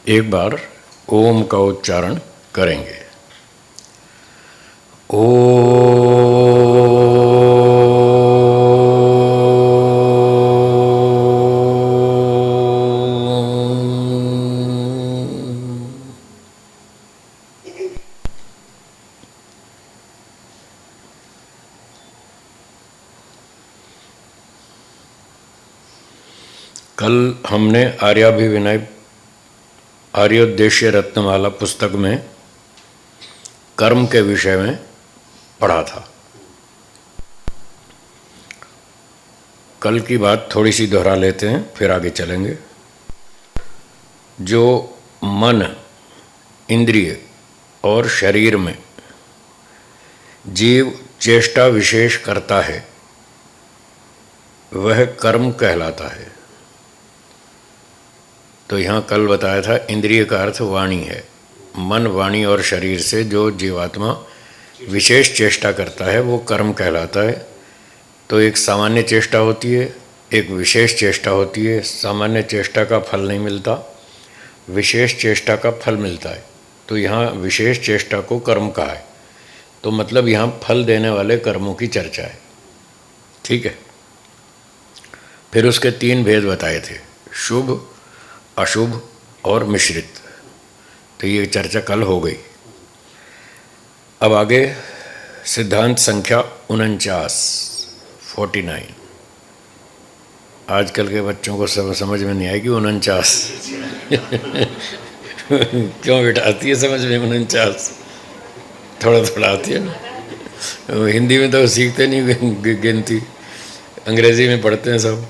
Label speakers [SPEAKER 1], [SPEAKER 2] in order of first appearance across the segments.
[SPEAKER 1] एक बार ओम का उच्चारण करेंगे। ओ कल हमने आर्याभिविनय आर्योद्देश्य रत्नमाला पुस्तक में कर्म के विषय में पढ़ा था। कल की बात थोड़ी सी दोहरा लेते हैं, फिर आगे चलेंगे। जो मन, इंद्रिय और शरीर में जीव चेष्टा विशेष करता है वह कर्म कहलाता है। तो यहाँ कल बताया था इंद्रिय का अर्थ वाणी है। मन, वाणी और शरीर से जो जीवात्मा विशेष चेष्टा करता है वो कर्म कहलाता है। तो एक सामान्य चेष्टा होती है, एक विशेष चेष्टा होती है। सामान्य चेष्टा का फल नहीं मिलता, विशेष चेष्टा का फल मिलता है। तो यहाँ विशेष चेष्टा को कर्म कहा है। तो मतलब यहाँ फल देने वाले कर्मों की चर्चा है। ठीक है। फिर उसके 3 भेद बताए थे, शुभ, अशुभ और मिश्रित। तो ये चर्चा कल हो गई। अब आगे सिद्धांत संख्या 49। आजकल के बच्चों को सब समझ में नहीं आएगी 49 क्यों बेटा, आती है समझ में 49? थोड़ा थोड़ा आती है ना। हिंदी में तो सीखते नहीं गिनती, अंग्रेजी में पढ़ते हैं सब।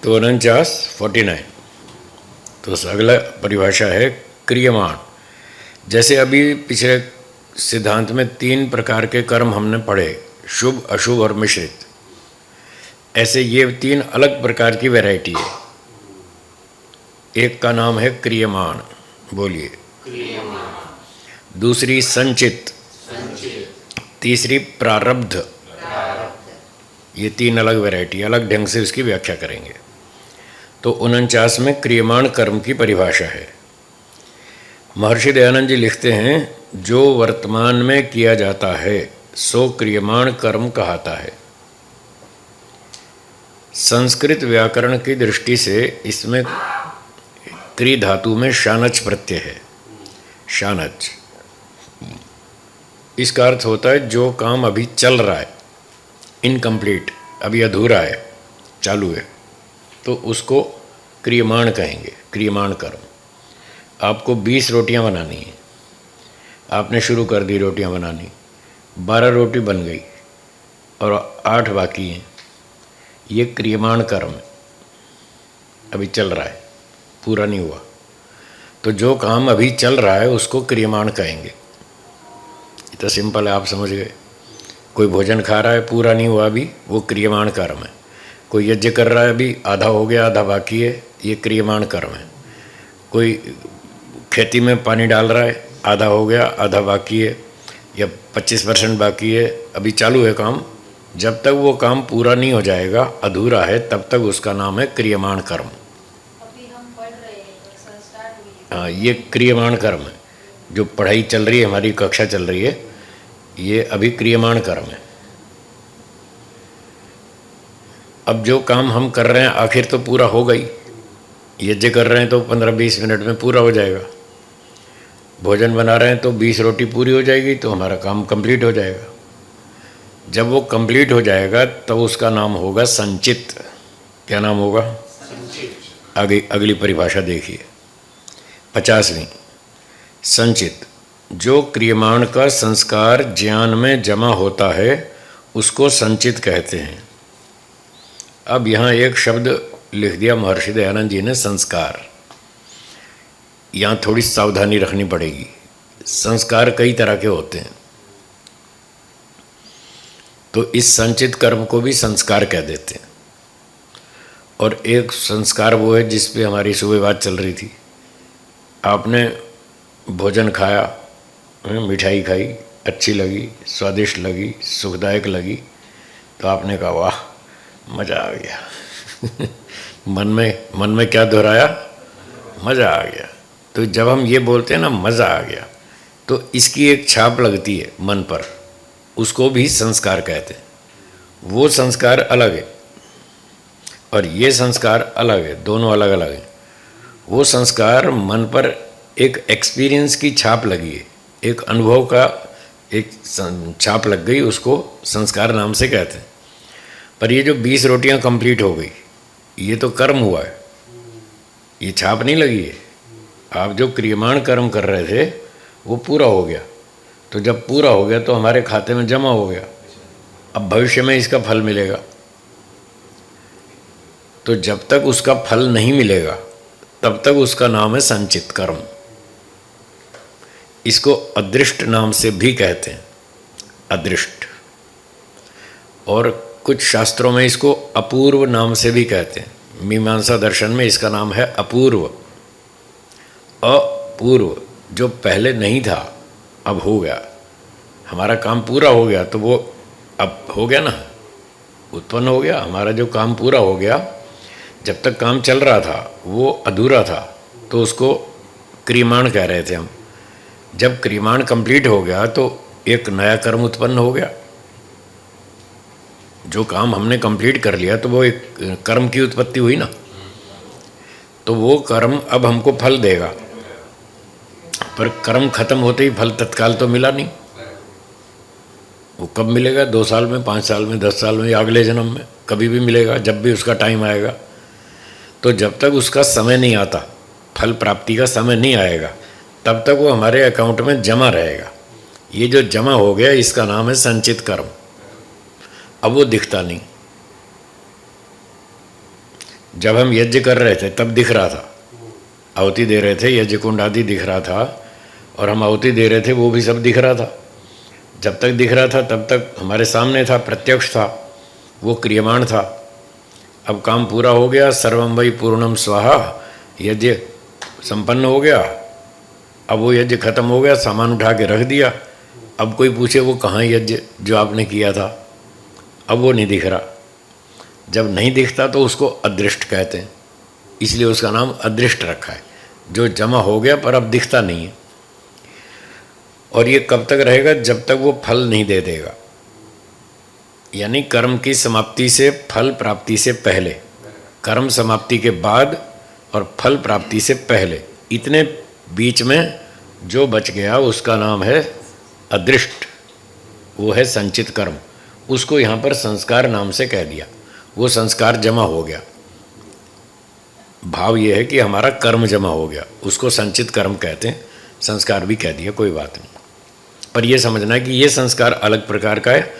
[SPEAKER 1] तो 49। तो अगला परिभाषा है क्रियमाण। जैसे अभी पिछले सिद्धांत में 3 प्रकार के कर्म हमने पढ़े, शुभ, अशुभ और मिश्रित। ऐसे ये 3 अलग प्रकार की वैरायटी है। एक का नाम है क्रियमाण, बोलिए। दूसरी संचित, तीसरी प्रारब्ध। ये 3 अलग वैरायटी, अलग ढंग से इसकी व्याख्या करेंगे। तो 49 में क्रियमाण कर्म की परिभाषा है। महर्षि दयानंद जी लिखते हैं, जो वर्तमान में किया जाता है सो क्रियमाण कर्म कहलाता है। संस्कृत व्याकरण की दृष्टि से इसमें क्रि धातु में शानच प्रत्यय है। शानच, इसका अर्थ होता है जो काम अभी चल रहा है, इनकम्प्लीट, अभी अधूरा है, चालू है, तो उसको क्रियमाण कहेंगे, क्रियमाण कर्म। आपको 20 रोटियां बनानी है, आपने शुरू कर दी रोटियां बनानी, 12 रोटी बन गई और 8 बाकी हैं। ये क्रियमाण कर्म है, अभी चल रहा है, पूरा नहीं हुआ। तो जो काम अभी चल रहा है उसको क्रियमाण कहेंगे। ये तो सिंपल है, आप समझ गए। कोई भोजन खा रहा है, पूरा नहीं हुआ अभी, वो क्रियमाण कर्म है। कोई यज्ञ कर रहा है, अभी आधा हो गया, आधा बाकी है, ये क्रियमाण कर्म है। कोई खेती में पानी डाल रहा है, आधा हो गया, आधा बाकी है, या 25% बाकी है, अभी चालू है काम। जब तक वो काम पूरा नहीं हो जाएगा, अधूरा है, तब तक उसका नाम है क्रियमाण कर्म।
[SPEAKER 2] अभी हम पढ़ रहे हैं, स्टार्ट हुई है।
[SPEAKER 1] हाँ, ये क्रियमाण कर्म है। जो पढ़ाई चल रही है, हमारी कक्षा चल रही है, ये अभी क्रियमाण कर्म है। अब जो काम हम कर रहे हैं आखिर तो पूरा हो गई। यज्ञ कर रहे हैं तो 15-20 मिनट में पूरा हो जाएगा। भोजन बना रहे हैं तो 20 रोटी पूरी हो जाएगी, तो हमारा काम कंप्लीट हो जाएगा। जब वो कंप्लीट हो जाएगा तब उसका नाम होगा संचित। क्या नाम होगा? संचित। आगे अगली परिभाषा देखिए, 50वीं। संचित, जो क्रियमाण का संस्कार ज्ञान में जमा होता है उसको संचित कहते हैं। अब यहाँ एक शब्द लिख दिया महर्षि दयानंद जी ने, संस्कार। यहाँ थोड़ी सावधानी रखनी पड़ेगी। संस्कार कई तरह के होते हैं, तो इस संचित कर्म को भी संस्कार कह देते हैं। और एक संस्कार वो है जिस पे हमारी सुबह बात चल रही थी। आपने भोजन खाया, मिठाई खाई, अच्छी लगी, स्वादिष्ट लगी, सुखदायक लगी, तो आपने कहा वाह मज़ा आ गया मन में क्या दोहराया? मज़ा आ गया। तो जब हम ये बोलते हैं ना मज़ा आ गया, तो इसकी एक छाप लगती है मन पर, उसको भी संस्कार कहते हैं। वो संस्कार अलग है और ये संस्कार अलग है, दोनों अलग अलग हैं। वो संस्कार मन पर एक एक्सपीरियंस की छाप लगी है, एक अनुभव का एक छाप लग गई, उसको संस्कार नाम से कहते हैं। पर ये जो 20 रोटियां कंप्लीट हो गई, ये तो कर्म हुआ है, ये छाप नहीं लगी है। आप जो क्रियमाण कर्म कर रहे थे वो पूरा हो गया, तो जब पूरा हो गया तो हमारे खाते में जमा हो गया। अब भविष्य में इसका फल मिलेगा, तो जब तक उसका फल नहीं मिलेगा तब तक उसका नाम है संचित कर्म। इसको अदृष्ट नाम से भी कहते हैं, अदृष्ट। और कुछ शास्त्रों में इसको अपूर्व नाम से भी कहते हैं। मीमांसा दर्शन में इसका नाम है अपूर्व। अपूर्व जो पहले नहीं था, अब हो गया, हमारा काम पूरा हो गया, तो वो अब हो गया ना, उत्पन्न हो गया। हमारा जो काम पूरा हो गया, जब तक काम चल रहा था वो अधूरा था, तो उसको क्रियमाण कह रहे थे हम। जब क्रियमाण कंप्लीट हो गया तो एक नया कर्म उत्पन्न हो गया। जो काम हमने कंप्लीट कर लिया तो वो एक कर्म की उत्पत्ति हुई ना, तो वो कर्म अब हमको फल देगा। पर कर्म खत्म होते ही फल तत्काल तो मिला नहीं। वो कब मिलेगा? 2 साल में, 5 साल में, 10 साल में, या अगले जन्म में, कभी भी मिलेगा, जब भी उसका टाइम आएगा। तो जब तक उसका समय नहीं आता, फल प्राप्ति का समय नहीं आएगा, तब तक वो हमारे अकाउंट में जमा रहेगा। ये जो जमा हो गया इसका नाम है संचित कर्म। अब वो दिखता नहीं। जब हम यज्ञ कर रहे थे तब दिख रहा था, आहुति दे रहे थे, यज्ञ कुंड आदि दिख रहा था, और हम आहुति दे रहे थे, वो भी सब दिख रहा था। जब तक दिख रहा था तब तक हमारे सामने था, प्रत्यक्ष था, वो क्रियमाण था। अब काम पूरा हो गया, सर्वम वै पूर्णम स्वाहा, यज्ञ संपन्न हो गया। अब वो यज्ञ खत्म हो गया, सामान उठा के रख दिया। अब कोई पूछे वो कहाँ यज्ञ जो आपने किया था, अब वो नहीं दिख रहा। जब नहीं दिखता तो उसको अदृष्ट कहते हैं, इसलिए उसका नाम अदृष्ट रखा है। जो जमा हो गया पर अब दिखता नहीं है। और ये कब तक रहेगा? जब तक वो फल नहीं दे देगा। यानी कर्म की समाप्ति से फल प्राप्ति से पहले, कर्म समाप्ति के बाद और फल प्राप्ति से पहले, इतने बीच में जो बच गया उसका नाम है अदृष्ट, वो है संचित कर्म। उसको यहाँ पर संस्कार नाम से कह दिया। वो संस्कार जमा हो गया। भाव ये है कि हमारा कर्म जमा हो गया, उसको संचित कर्म कहते हैं, संस्कार भी कह दिया, कोई बात नहीं। पर यह समझना है कि ये संस्कार अलग प्रकार का है,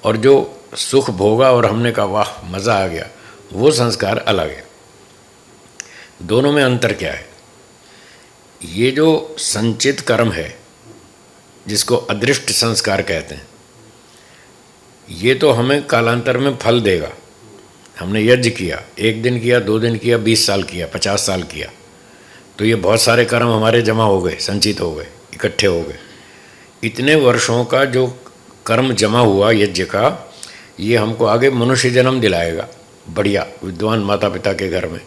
[SPEAKER 1] और जो सुख भोगा और हमने कहा वाह मज़ा आ गया, वो संस्कार अलग है। दोनों में अंतर क्या है? ये जो संचित कर्म है, जिसको अदृष्ट संस्कार कहते हैं, ये तो हमें कालांतर में फल देगा। हमने यज्ञ किया, 1 दिन किया, 2 दिन किया, 20 साल किया, 50 साल किया, तो ये बहुत सारे कर्म हमारे जमा हो गए, संचित हो गए, इकट्ठे हो गए। इतने वर्षों का जो कर्म जमा हुआ यज्ञ का, ये हमको आगे मनुष्य जन्म दिलाएगा, बढ़िया विद्वान माता पिता के घर में।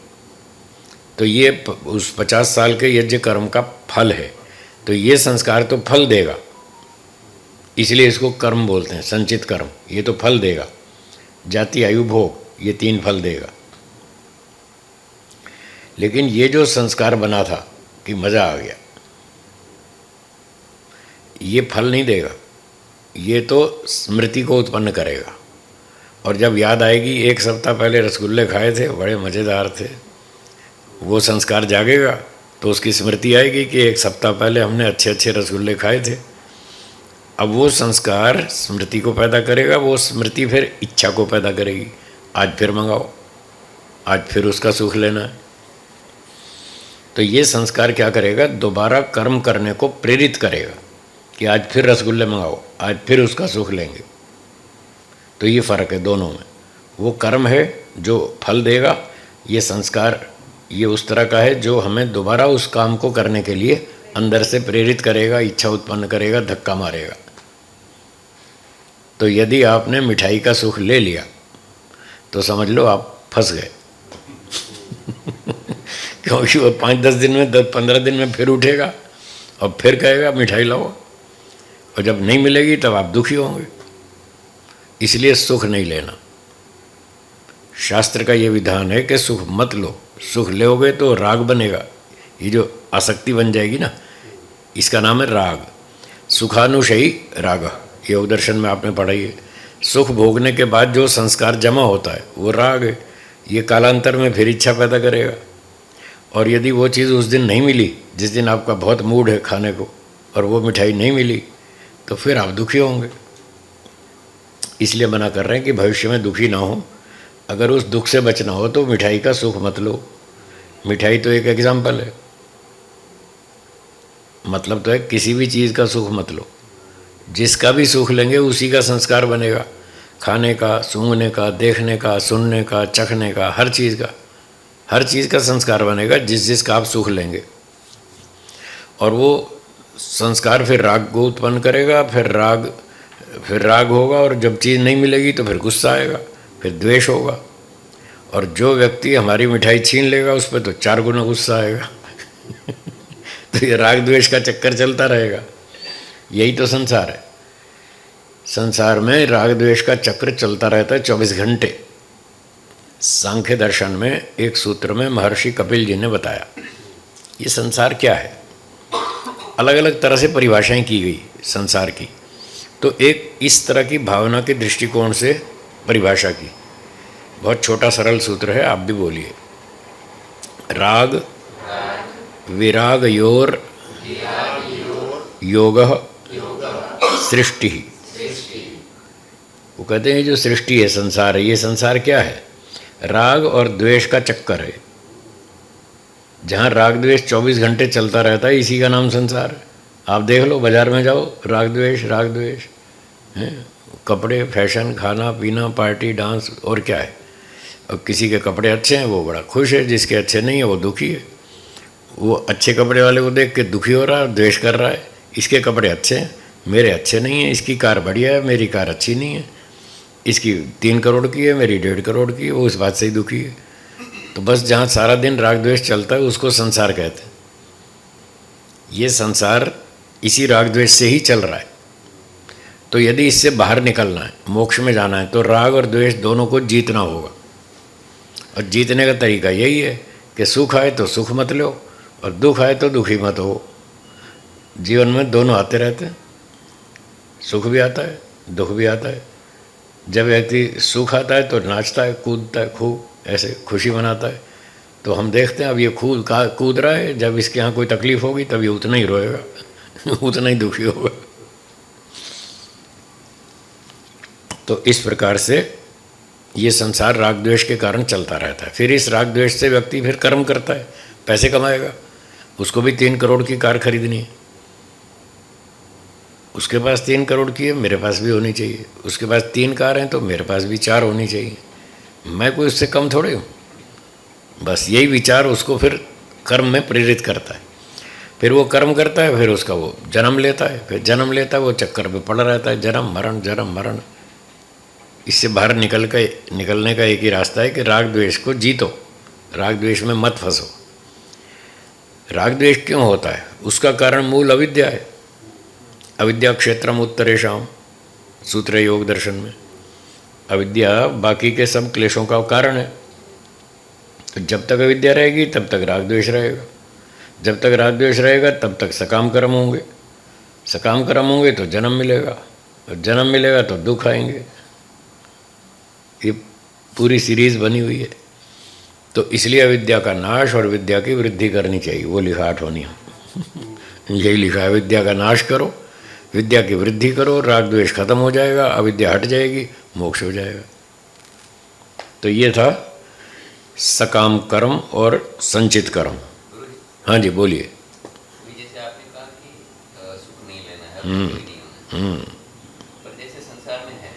[SPEAKER 1] तो ये उस 50 साल के यज्ञ कर्म का फल है। तो ये संस्कार तो फल देगा, इसलिए इसको कर्म बोलते हैं, संचित कर्म। ये तो फल देगा, जाति आयु भोग, ये 3 फल देगा। लेकिन ये जो संस्कार बना था कि मज़ा आ गया, ये फल नहीं देगा, ये तो स्मृति को उत्पन्न करेगा। और जब याद आएगी 1 सप्ताह पहले रसगुल्ले खाए थे, बड़े मज़ेदार थे, वो संस्कार जागेगा तो उसकी स्मृति आएगी कि 1 सप्ताह पहले हमने अच्छे अच्छे रसगुल्ले खाए थे। अब वो संस्कार स्मृति को पैदा करेगा, वो स्मृति फिर इच्छा को पैदा करेगी, आज फिर मंगाओ, आज फिर उसका सुख लेना है। तो ये संस्कार क्या करेगा? दोबारा कर्म करने को प्रेरित करेगा कि आज फिर रसगुल्ले मंगाओ, आज फिर उसका सुख लेंगे। तो ये फ़र्क है दोनों में। वो कर्म है जो फल देगा, ये संस्कार ये उस तरह का है जो हमें दोबारा उस काम को करने के लिए अंदर से प्रेरित करेगा, इच्छा उत्पन्न करेगा, धक्का मारेगा। तो यदि आपने मिठाई का सुख ले लिया तो समझ लो आप फंस गए। क्योंकि वो 5-10 दिन में 10-15 दिन में फिर उठेगा और फिर कहेगा मिठाई लाओ, और जब नहीं मिलेगी तब आप दुखी होंगे। इसलिए सुख नहीं लेना। शास्त्र का ये विधान है कि सुख मत लो, सुख लोगे तो राग बनेगा, ये जो आसक्ति बन जाएगी ना, इसका नाम है राग। सुखानुशयी राग, योग दर्शन में आपने पढ़ा है। सुख भोगने के बाद जो संस्कार जमा होता है वो राग है। ये कालांतर में फिर इच्छा पैदा करेगा, और यदि वो चीज़ उस दिन नहीं मिली जिस दिन आपका बहुत मूड है खाने को, और वो मिठाई नहीं मिली, तो फिर आप दुखी होंगे। इसलिए मना कर रहे हैं कि भविष्य में दुखी ना हो। अगर उस दुख से बचना हो तो मिठाई का सुख मत लो। मिठाई तो एक एग्जाम्पल है, मतलब तो है किसी भी चीज़ का सुख मत लो। जिसका भी सुख लेंगे उसी का संस्कार बनेगा, खाने का, सूंघने का, देखने का, सुनने का, चखने का, हर चीज़ का संस्कार बनेगा जिसका आप सुख लेंगे। और वो संस्कार फिर राग को उत्पन्न करेगा, फिर राग होगा, और जब चीज़ नहीं मिलेगी तो फिर गुस्सा आएगा, फिर द्वेष होगा। और जो व्यक्ति हमारी मिठाई छीन लेगा उस पर तो 4 गुना गुस्सा आएगा। तो ये राग द्वेष का चक्कर चलता रहेगा। यही तो संसार है। संसार में राग द्वेष का चक्र चलता रहता है 24 घंटे। सांख्य दर्शन में एक सूत्र में महर्षि कपिल जी ने बताया ये संसार क्या है। अलग अलग तरह से परिभाषाएं की गई संसार की, तो एक इस तरह की भावना के दृष्टिकोण से परिभाषा की। बहुत छोटा सरल सूत्र है, आप भी बोलिए। राग विरागयोर योगः सृष्टि। वो कहते हैं जो सृष्टि है, संसार है, ये संसार क्या है? राग और द्वेष का चक्कर है। जहाँ राग द्वेष 24 घंटे चलता रहता है, इसी का नाम संसार है। आप देख लो, बाजार में जाओ, राग द्वेष हैं। कपड़े, फैशन, खाना पीना, पार्टी, डांस, और क्या है। और किसी के कपड़े अच्छे हैं वो बड़ा खुश है, जिसके अच्छे नहीं है वो दुखी है। वो अच्छे कपड़े वाले को देख के दुखी हो रहा है, द्वेष कर रहा है। इसके कपड़े अच्छे हैं, मेरे अच्छे नहीं हैं। इसकी कार बढ़िया है, मेरी कार अच्छी नहीं है। इसकी 3 करोड़ की है, मेरी 1.5 करोड़ की है। वो इस बात से ही दुखी है। तो बस जहाँ सारा दिन राग द्वेष चलता है उसको संसार कहते हैं। ये संसार इसी राग द्वेष से ही चल रहा है। तो यदि इससे बाहर निकलना है, मोक्ष में जाना है, तो राग और द्वेष दोनों को जीतना होगा। और जीतने का तरीका यही है कि सुख आए तो सुख मत लो, और दुख आए तो दुखी मत हो। जीवन में दोनों आते रहते हैं, सुख भी आता है, दुख भी आता है। जब व्यक्ति सुख आता है तो नाचता है, कूदता है, खूब ऐसे खुशी मनाता है। तो हम देखते हैं अब ये कूद रहा है, जब इसके यहाँ कोई तकलीफ होगी तब ये उतना ही रोएगा, उतना ही दुखी होगा। तो इस प्रकार से ये संसार राग द्वेष के कारण चलता रहता है। फिर इस राग द्वेष से व्यक्ति फिर कर्म करता है, पैसे कमाएगा। उसको भी 3 करोड़ की कार खरीदनी है। उसके पास 3 करोड़ की है, मेरे पास भी होनी चाहिए। उसके पास 3 कार हैं तो मेरे पास भी 4 होनी चाहिए। मैं कोई उससे कम थोड़े हूँ। बस यही विचार उसको फिर कर्म में प्रेरित करता है। फिर वो कर्म करता है, फिर उसका वो जन्म लेता है, फिर जन्म लेता है, वो चक्कर में पड़ा रहता है, जन्म मरण। इससे बाहर निकलने का एक ही रास्ता है कि राग द्वेष को जीतो, राग द्वेष में मत फंसो। राग द्वेष क्यों होता है? उसका कारण मूल अविद्या है। अविद्या क्षेत्रम उत्तरेषाम, सूत्र योग दर्शन में। अविद्या बाकी के सब क्लेशों का कारण है। तो जब तक अविद्या रहेगी तब तक राग द्वेष रहेगा। जब तक राग द्वेष रहेगा तब तक सकाम कर्म होंगे। सकाम कर्म होंगे तो जन्म मिलेगा, और जन्म मिलेगा तो दुख आएंगे। ये पूरी सीरीज बनी हुई है। तो इसलिए अविद्या का नाश और विद्या की वृद्धि करनी चाहिए। वो लिखा 8वां यही लिखा है, विद्या का नाश करो, विद्या की वृद्धि करो, राग द्वेष खत्म हो जाएगा, अविद्या हट जाएगी, मोक्ष हो जाएगा। तो ये था सकाम कर्म और संचित कर्म। हाँ जी बोलिए।
[SPEAKER 3] जैसे आपने कहा कि सुख नहीं लेना है, नहीं होना है। पर जैसे संसार में है,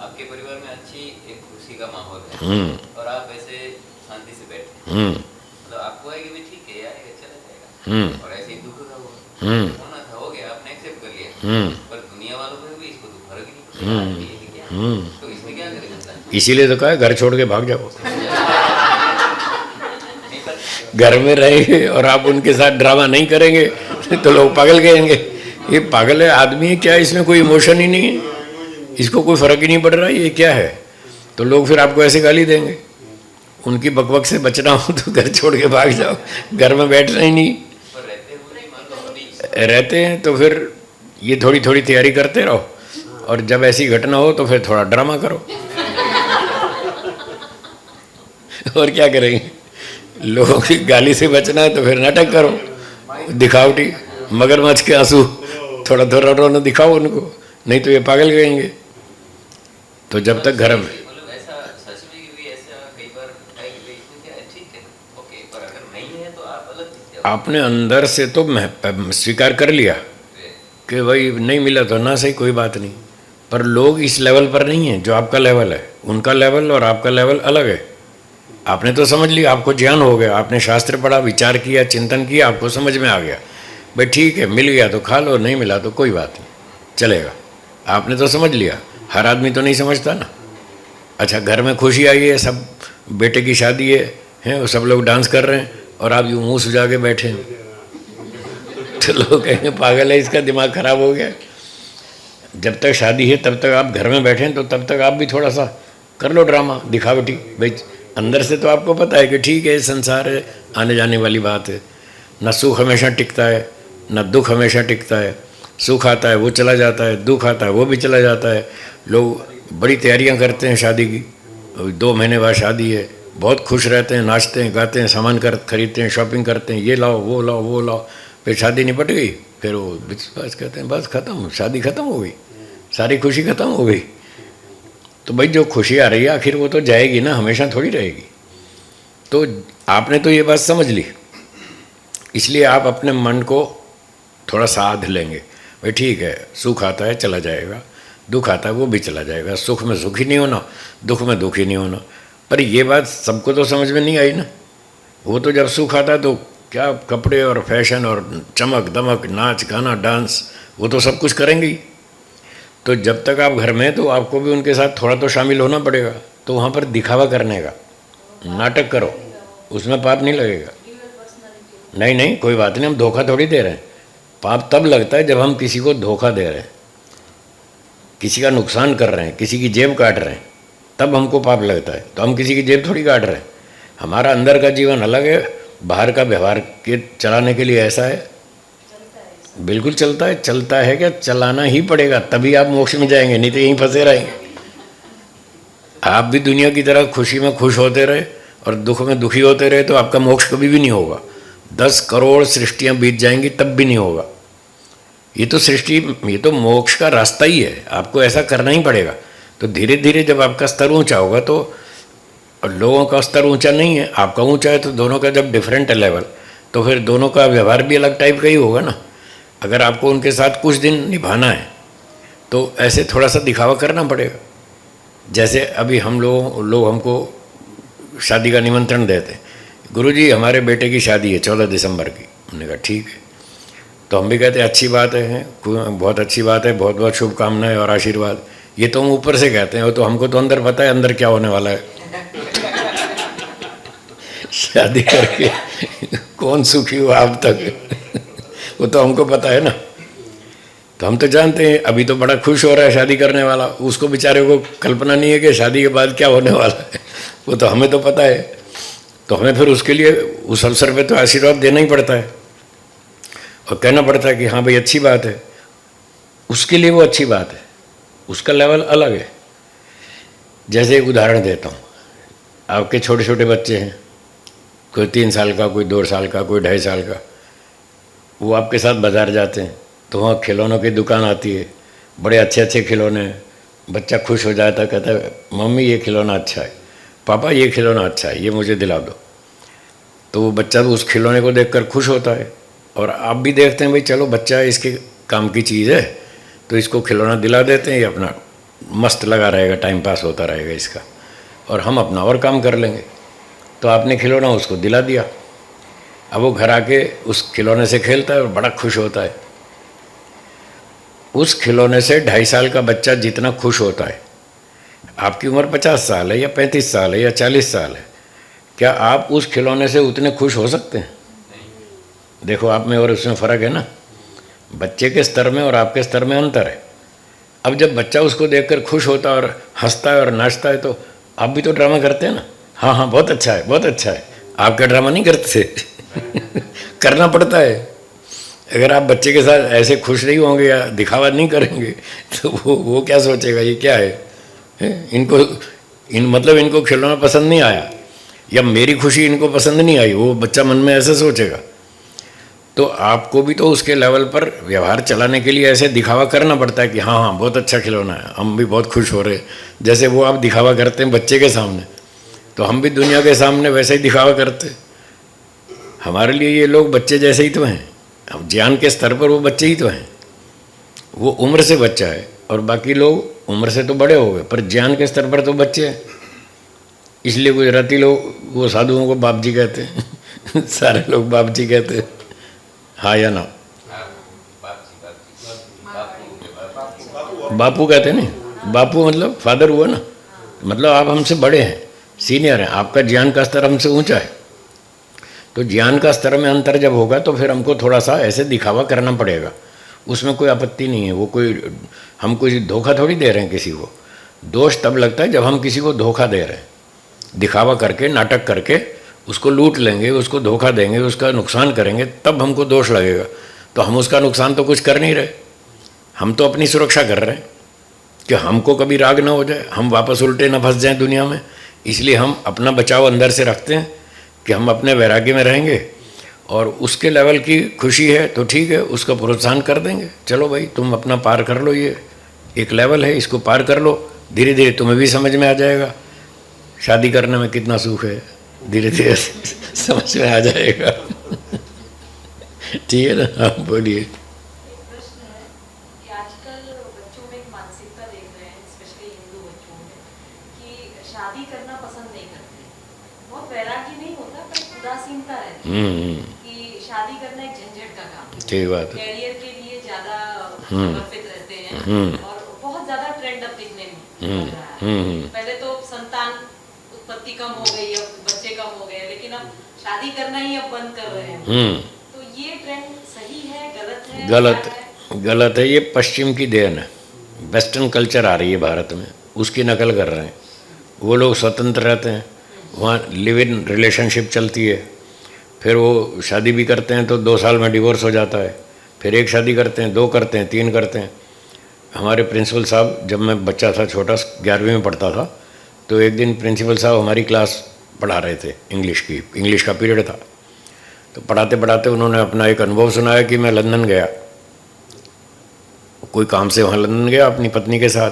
[SPEAKER 3] आपके परिवार में अच्छी एक खुशी का माहौल है, और आप ऐसे शांति से बैठे, मतलब आपको है कि भी ठीक है यार ये चला जाएगा, और ऐसे ही दुख का होना था, हो गया, आपने एक्सेप्ट कर लिया। पर दुनिया वालों को भी इसको तो फर्क नहीं पड़ता, तो इसमें क्या करेगा?
[SPEAKER 1] इसीलिए तो कहा घर छोड़ के भाग जाओ। घर में रहेंगे और आप उनके साथ ड्रामा नहीं करेंगे तो लोग पागल कहेंगे, ये पागल है आदमी है क्या, इसमें कोई इमोशन ही नहीं है, इसको कोई फर्क ही नहीं पड़ रहा, ये क्या है। तो लोग फिर आपको ऐसे गाली देंगे। उनकी बकबक से बचना हो तो घर छोड़ के भाग जाओ, घर में बैठना ही नहीं।
[SPEAKER 3] पर रहते हुए मान लो अभी
[SPEAKER 1] रहते हैं तो फिर ये थोड़ी थोड़ी तैयारी करते रहो, और जब ऐसी घटना हो तो फिर थोड़ा ड्रामा करो। और क्या करेंगे, लोगों की गाली से बचना है तो फिर नाटक करो, दिखावटी मगरमच्छ के आंसू, थोड़ा थोड़ा रोना दिखाओ उनको, नहीं तो ये पागल कहेंगे। तो जब तक घर में
[SPEAKER 3] मतलब ऐसा सच में भी ऐसा कई बार है कि भाई इसमें क्या है, ठीक है ओके, पर अगर नहीं है तो आप अलग चीज जाओ।
[SPEAKER 1] आपने अंदर से तो स्वीकार कर लिया कि भाई नहीं मिला तो ना सही, कोई बात नहीं, पर लोग इस लेवल पर नहीं है जो आपका लेवल है। उनका लेवल और आपका लेवल अलग है। आपने तो समझ लिया, आपको ज्ञान हो गया, आपने शास्त्र पढ़ा, विचार किया, चिंतन किया, आपको समझ में आ गया भाई ठीक है, मिल गया तो खा लो, नहीं मिला तो कोई बात नहीं, चलेगा। आपने तो समझ लिया। हर आदमी तो नहीं समझता ना। अच्छा, घर में खुशी आई है, सब बेटे की शादी है वो सब लोग डांस कर रहे हैं और आप यूँ मुँह सुझा के बैठे हैं, तो लोग कहेंगे पागल है, इसका दिमाग खराब हो गया। जब तक शादी है तब तक आप घर में बैठे हैं, तो तब तक आप भी थोड़ा सा कर लो ड्रामा, दिखावटी। भाई अंदर से तो आपको पता है कि ठीक है, संसार है, आने जाने वाली बात है, न सुख हमेशा टिकता है न दुख हमेशा टिकता है। सुख आता है वो चला जाता है, दुख आता है वो भी चला जाता है। लोग बड़ी तैयारियां करते हैं शादी की, 2 महीने बाद शादी है, बहुत खुश रहते हैं, नाचते हैं, गाते हैं, सामान खरीदते हैं, शॉपिंग करते हैं, ये लाओ वो लाओ वो लाओ, फिर शादी निपट गई, फिर वो बस कहते हैं बस खत्म, शादी खत्म हो गई, सारी खुशी खत्म हो गई। तो भाई जो खुशी आ रही है आखिर वो तो जाएगी ना, हमेशा थोड़ी रहेगी। तो आपने तो ये बात समझ ली, इसलिए आप अपने मन को थोड़ा साध लेंगे। भाई ठीक है, सुख आता है चला जाएगा, दुख आता है वो भी चला जाएगा, सुख में सुखी नहीं होना, दुख में दुखी नहीं होना। पर ये बात सबको तो समझ में नहीं आई ना। वो तो जब सुख आता है तो क्या कपड़े और फैशन और चमक दमक, नाच गाना डांस, वो तो सब कुछ करेंगे ही। तो जब तक आप घर में हैं तो आपको भी उनके साथ थोड़ा तो शामिल होना पड़ेगा। तो वहाँ पर दिखावा करने का, नाटक करो, उसमें पाप नहीं लगेगा। नहीं नहीं, कोई बात नहीं, हम धोखा थोड़ी दे रहे हैं। पाप तब लगता है जब हम किसी को धोखा दे रहे हैं, किसी का नुकसान कर रहे हैं, किसी की जेब काट रहे हैं, तब हमको पाप लगता है। तो हम किसी की जेब थोड़ी काट रहे हैं। हमारा अंदर का जीवन अलग है, बाहर का व्यवहार के चलाने के लिए ऐसा है, बिल्कुल चलता है। चलता है क्या, चलाना ही पड़ेगा, तभी आप मोक्ष में जाएंगे, नहीं तो यहीं फंसे रहेंगे। आप भी दुनिया की तरह खुशी में खुश होते रहे और दुख में दुखी होते रहे तो आपका मोक्ष कभी भी नहीं होगा। 10 करोड़ सृष्टियाँ बीत जाएंगी तब भी नहीं होगा। ये तो सृष्टि, ये तो मोक्ष का रास्ता ही है, आपको ऐसा करना ही पड़ेगा। तो धीरे धीरे जब आपका स्तर ऊंचा होगा, तो लोगों का स्तर ऊंचा नहीं है, आपका ऊंचा है, तो दोनों का जब डिफरेंट है लेवल, तो फिर दोनों का व्यवहार भी अलग टाइप का ही होगा ना। अगर आपको उनके साथ कुछ दिन निभाना है तो ऐसे थोड़ा सा दिखावा करना पड़ेगा। जैसे अभी हम लोग हमको शादी का निमंत्रण देते हैं, गुरुजी हमारे बेटे की शादी है 14 दिसंबर की। हमने कहा ठीक है, तो हम भी कहते हैं अच्छी बात है, बहुत अच्छी बात है, बहुत बहुत शुभकामनाएं और आशीर्वाद। ये तो हम ऊपर से कहते हैं, वो तो हमको तो अंदर पता है अंदर क्या होने वाला है। शादी करके कौन सुखी हुआ अब तक, वो तो हमको पता है ना। तो हम तो जानते हैं अभी तो बड़ा खुश हो रहा है शादी करने वाला, उसको बेचारे को कल्पना नहीं है कि शादी के बाद क्या होने वाला है, वो तो हमें तो पता है। तो हमें फिर उसके लिए उस अवसर पे तो आशीर्वाद देना ही पड़ता है और कहना पड़ता है कि हाँ भाई अच्छी बात है। उसके लिए वो अच्छी बात है, उसका लेवल अलग है। जैसे एक उदाहरण देता हूँ, आपके छोटे छोटे बच्चे हैं, कोई 3 साल का, कोई 2 साल का, कोई 2.5 साल का। वो आपके साथ बाज़ार जाते हैं तो वहाँ खिलौनों की दुकान आती है, बड़े अच्छे अच्छे खिलौने। बच्चा खुश हो जाता है, कहता है मम्मी ये खिलौना अच्छा है, पापा ये खिलौना अच्छा है, ये मुझे दिला दो। तो वो बच्चा उस खिलौने को देखकर खुश होता है और आप भी देखते हैं भाई चलो बच्चा इसके काम की चीज़ है तो इसको खिलौना दिला देते हैं, ये अपना मस्त लगा रहेगा, टाइम पास होता रहेगा इसका, और हम अपना और काम कर लेंगे। तो आपने खिलौना उसको दिला दिया, अब वो घर आके उस खिलौने से खेलता है और बड़ा खुश होता है। उस खिलौने से 2.5 साल का बच्चा जितना खुश होता है, आपकी उम्र 50 साल है या 35 साल है या 40 साल है, क्या आप उस खिलौने से उतने खुश हो सकते हैं? देखो आप में और उसमें फ़र्क है ना, बच्चे के स्तर में और आपके स्तर में अंतर है। अब जब बच्चा उसको देखकर खुश होता है और हंसता है और नाचता है तो आप भी तो ड्रामा करते हैं ना, हाँ हाँ बहुत अच्छा है बहुत अच्छा है। आप क्या ड्रामा नहीं करते? करना पड़ता है। अगर आप बच्चे के साथ ऐसे खुश नहीं होंगे या दिखावा नहीं करेंगे तो वो क्या सोचेगा ये क्या है? इनको मतलब इनको खिलौना पसंद नहीं आया या मेरी खुशी इनको पसंद नहीं आई, वो बच्चा मन में ऐसे सोचेगा। तो आपको भी तो उसके लेवल पर व्यवहार चलाने के लिए ऐसे दिखावा करना पड़ता है कि हाँ हाँ बहुत अच्छा खिलौना है, हम भी बहुत खुश हो रहे हैं। जैसे वो आप दिखावा करते हैं बच्चे के सामने, तो हम भी दुनिया के सामने वैसे ही दिखावा करते। हमारे लिए ये लोग बच्चे जैसे ही तो हैं, हम ज्ञान के स्तर पर वो बच्चे ही तो हैं। वो उम्र से बच्चा है और बाकी लोग उम्र से तो बड़े हो गए पर ज्ञान के स्तर पर तो बच्चे हैं। इसलिए गुजराती लोग वो साधुओं को बाप जी कहते हैं। सारे लोग बाप जी कहते हैं, हाँ या ना? बापू कहते हैं ना, बापू मतलब फादर हुआ ना, मतलब आप हमसे बड़े हैं, सीनियर हैं, आपका ज्ञान का स्तर हमसे ऊंचा है। तो ज्ञान का स्तर में अंतर जब होगा तो फिर हमको थोड़ा सा ऐसे दिखावा करना पड़ेगा, उसमें कोई आपत्ति नहीं है। वो कोई हम कोई धोखा थोड़ी दे रहे हैं किसी को। दोष तब लगता है जब हम किसी को धोखा दे रहे हैं, दिखावा करके नाटक करके उसको लूट लेंगे, उसको धोखा देंगे, उसका नुकसान करेंगे, तब हमको दोष लगेगा। तो हम उसका नुकसान तो कुछ कर नहीं रहे, हम तो अपनी सुरक्षा कर रहे हैं कि हमको कभी राग ना हो जाए, हम वापस उल्टे ना फंस जाएं दुनिया में। इसलिए हम अपना बचाव अंदर से रखते हैं कि हम अपने वैराग्य में रहेंगे और उसके लेवल की खुशी है तो ठीक है, उसका प्रोत्साहन कर देंगे। चलो भाई तुम अपना पार कर लो, ये एक लेवल है, इसको पार कर लो, धीरे धीरे तुम्हें भी समझ में आ जाएगा शादी करने में कितना सुख है, धीरे धीरे समझ में आ जाएगा। ठीक है ना? हाँ बोलिए।
[SPEAKER 2] एक प्रश्न है कि आजकल बच्चों में एक मानसिकता देख रहे हैं, स्पेशली हिंदू बच्चों में, कि शादी करना पसंद नहीं करते। बहुत वैराग्य नहीं होता पर उदासीनता रहती है कि शादी करना एक झंझट का काम है।
[SPEAKER 1] ठीक बात है।
[SPEAKER 2] कैरियर के लिए ज्यादा समर्पित रहते हैं और बहुत ज्यादा ट्रेंड अब दिखने में लग रहा है। पहले तो संतान उत्पत्ति कम हो गई, अब बच्चे कम हो गए, लेकिन अब शादी करना ही अब बंद कर रहे हैं। तो ये ट्रेंड सही है गलत है?
[SPEAKER 1] गलत है। ये पश्चिम की देन है, वेस्टर्न कल्चर आ रही है भारत में, उसकी नकल कर रहे हैं। वो लोग स्वतंत्र रहते हैं, वहाँ लिव इन रिलेशनशिप चलती है, फिर वो शादी भी करते हैं तो 2 साल में डिवोर्स हो जाता है, फिर एक शादी करते हैं, 2 करते हैं, 3 करते हैं। हमारे प्रिंसिपल साहब, जब मैं बच्चा था छोटा 11वीं में पढ़ता था, तो एक दिन प्रिंसिपल साहब हमारी क्लास पढ़ा रहे थे, इंग्लिश का पीरियड था। तो पढ़ाते पढ़ाते उन्होंने अपना एक अनुभव सुनाया कि मैं लंदन गया, कोई काम से वहाँ लंदन गया अपनी पत्नी के साथ।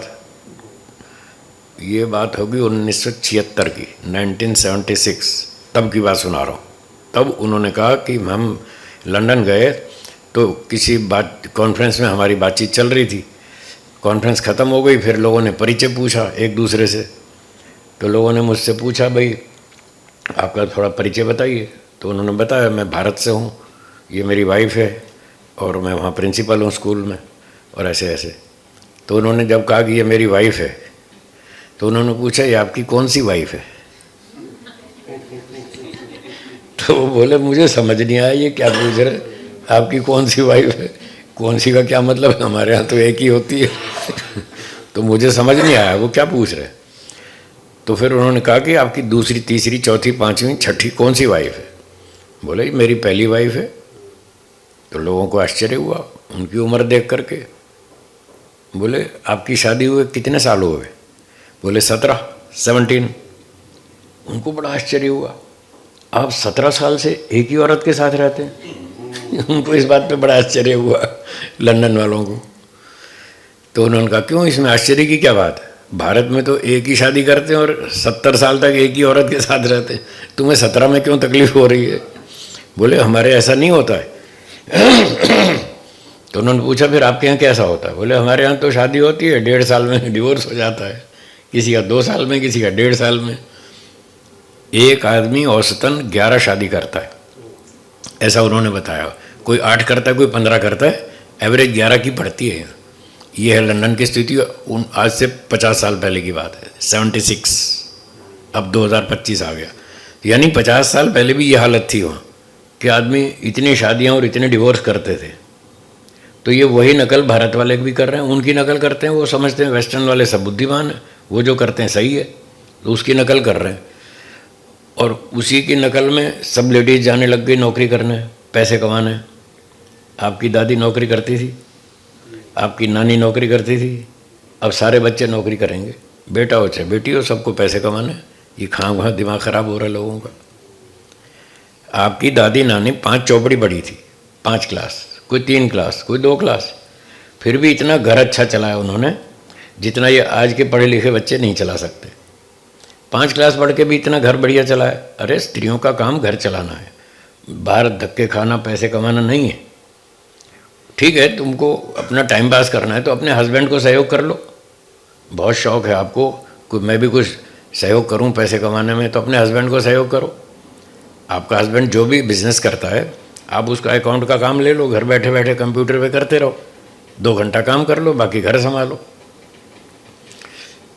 [SPEAKER 1] ये बात होगी 1976 की, 1976, तब की बात सुना रहा हूँ। तब उन्होंने कहा कि हम लंदन गए तो किसी बात कॉन्फ्रेंस में हमारी बातचीत चल रही थी, कॉन्फ्रेंस ख़त्म हो गई, फिर लोगों ने परिचय पूछा एक दूसरे से। तो लोगों ने मुझसे पूछा भाई आपका थोड़ा परिचय बताइए, तो उन्होंने बताया मैं भारत से हूँ, ये मेरी वाइफ है और मैं वहाँ प्रिंसिपल हूँ स्कूल में और ऐसे ऐसे। तो उन्होंने जब कहा कि ये मेरी वाइफ है तो उन्होंने पूछा ये आपकी कौन सी वाइफ है? तो वो बोले मुझे समझ नहीं आया ये क्या पूछ रहे, आपकी कौन सी वाइफ है? कौन सी का क्या मतलब है, हमारे यहाँ तो एक ही होती है। तो मुझे समझ नहीं आया वो क्या पूछ रहे। तो फिर उन्होंने कहा कि आपकी दूसरी, तीसरी, चौथी, पाँचवीं, छठी कौन सी वाइफ है? बोले मेरी पहली वाइफ है। तो लोगों को आश्चर्य हुआ उनकी उम्र देख करके। बोले आपकी शादी हुए कितने साल हुए? बोले 17। उनको बड़ा आश्चर्य हुआ, आप 17 साल से एक ही औरत के साथ रहते हैं? उनको इस बात पे बड़ा आश्चर्य हुआ लंदन वालों को। तो उन्होंने कहा क्यों, इसमें आश्चर्य की क्या बात है? भारत में तो एक ही शादी करते हैं और 70 साल तक एक ही औरत के साथ रहते हैं, तुम्हें 17 में क्यों तकलीफ हो रही है? बोले हमारे ऐसा नहीं होता है। तो उन्होंने पूछा फिर आपके यहाँ कैसा होता है? बोले हमारे यहाँ तो शादी होती है 1.5 साल में डिवोर्स हो जाता है, किसी का 2 साल में, किसी का 1.5 साल में। एक आदमी औसतन 11 शादी करता है, ऐसा उन्होंने बताया। कोई 8 करता है, कोई 15 करता है, एवरेज 11 की पड़ती है। ये है लंदन की स्थिति, आज से 50 साल पहले की बात है, 76, अब 2025 आ गया। यानी 50 साल पहले भी ये हालत थी वहाँ कि आदमी इतनी शादियाँ और इतने डिवोर्स करते थे। तो ये वही नकल भारत वाले भी कर रहे हैं, उनकी नकल करते हैं। वो समझते हैं वेस्टर्न वाले सब बुद्धिमान हैं, वो जो करते हैं सही है, तो उसकी नकल कर रहे हैं। और उसी की नकल में सब लेडीज़ जाने लग गई नौकरी करने, पैसे कमाने। आपकी दादी नौकरी करती थी, आपकी नानी नौकरी करती थी, अब सारे बच्चे नौकरी करेंगे, बेटा हो चाहे बेटी हो, सबको पैसे कमाने। ये खां दिमाग ख़राब हो रहा है लोगों का। आपकी दादी नानी 5 चौपड़ी पढ़ी थी, 5 क्लास, कोई 3 क्लास, कोई 2 क्लास, फिर भी इतना घर अच्छा चलाया उन्होंने जितना ये आज के पढ़े लिखे बच्चे नहीं चला सकते। 5 क्लास पढ़ के भी इतना घर बढ़िया चलाया। अरे स्त्रियों का काम घर चलाना है, बाहर धक्के खाना पैसे कमाना नहीं है। ठीक है, तुमको अपना टाइम पास करना है तो अपने हस्बैंड को सहयोग कर लो। बहुत शौक़ है आपको मैं भी कुछ सहयोग करूं पैसे कमाने में, तो अपने हस्बैंड को सहयोग करो। आपका हस्बैंड जो भी बिजनेस करता है, आप उसका अकाउंट का काम ले लो, घर बैठे बैठे कंप्यूटर पे करते रहो, 2 घंटा काम कर लो, बाकी घर संभालो।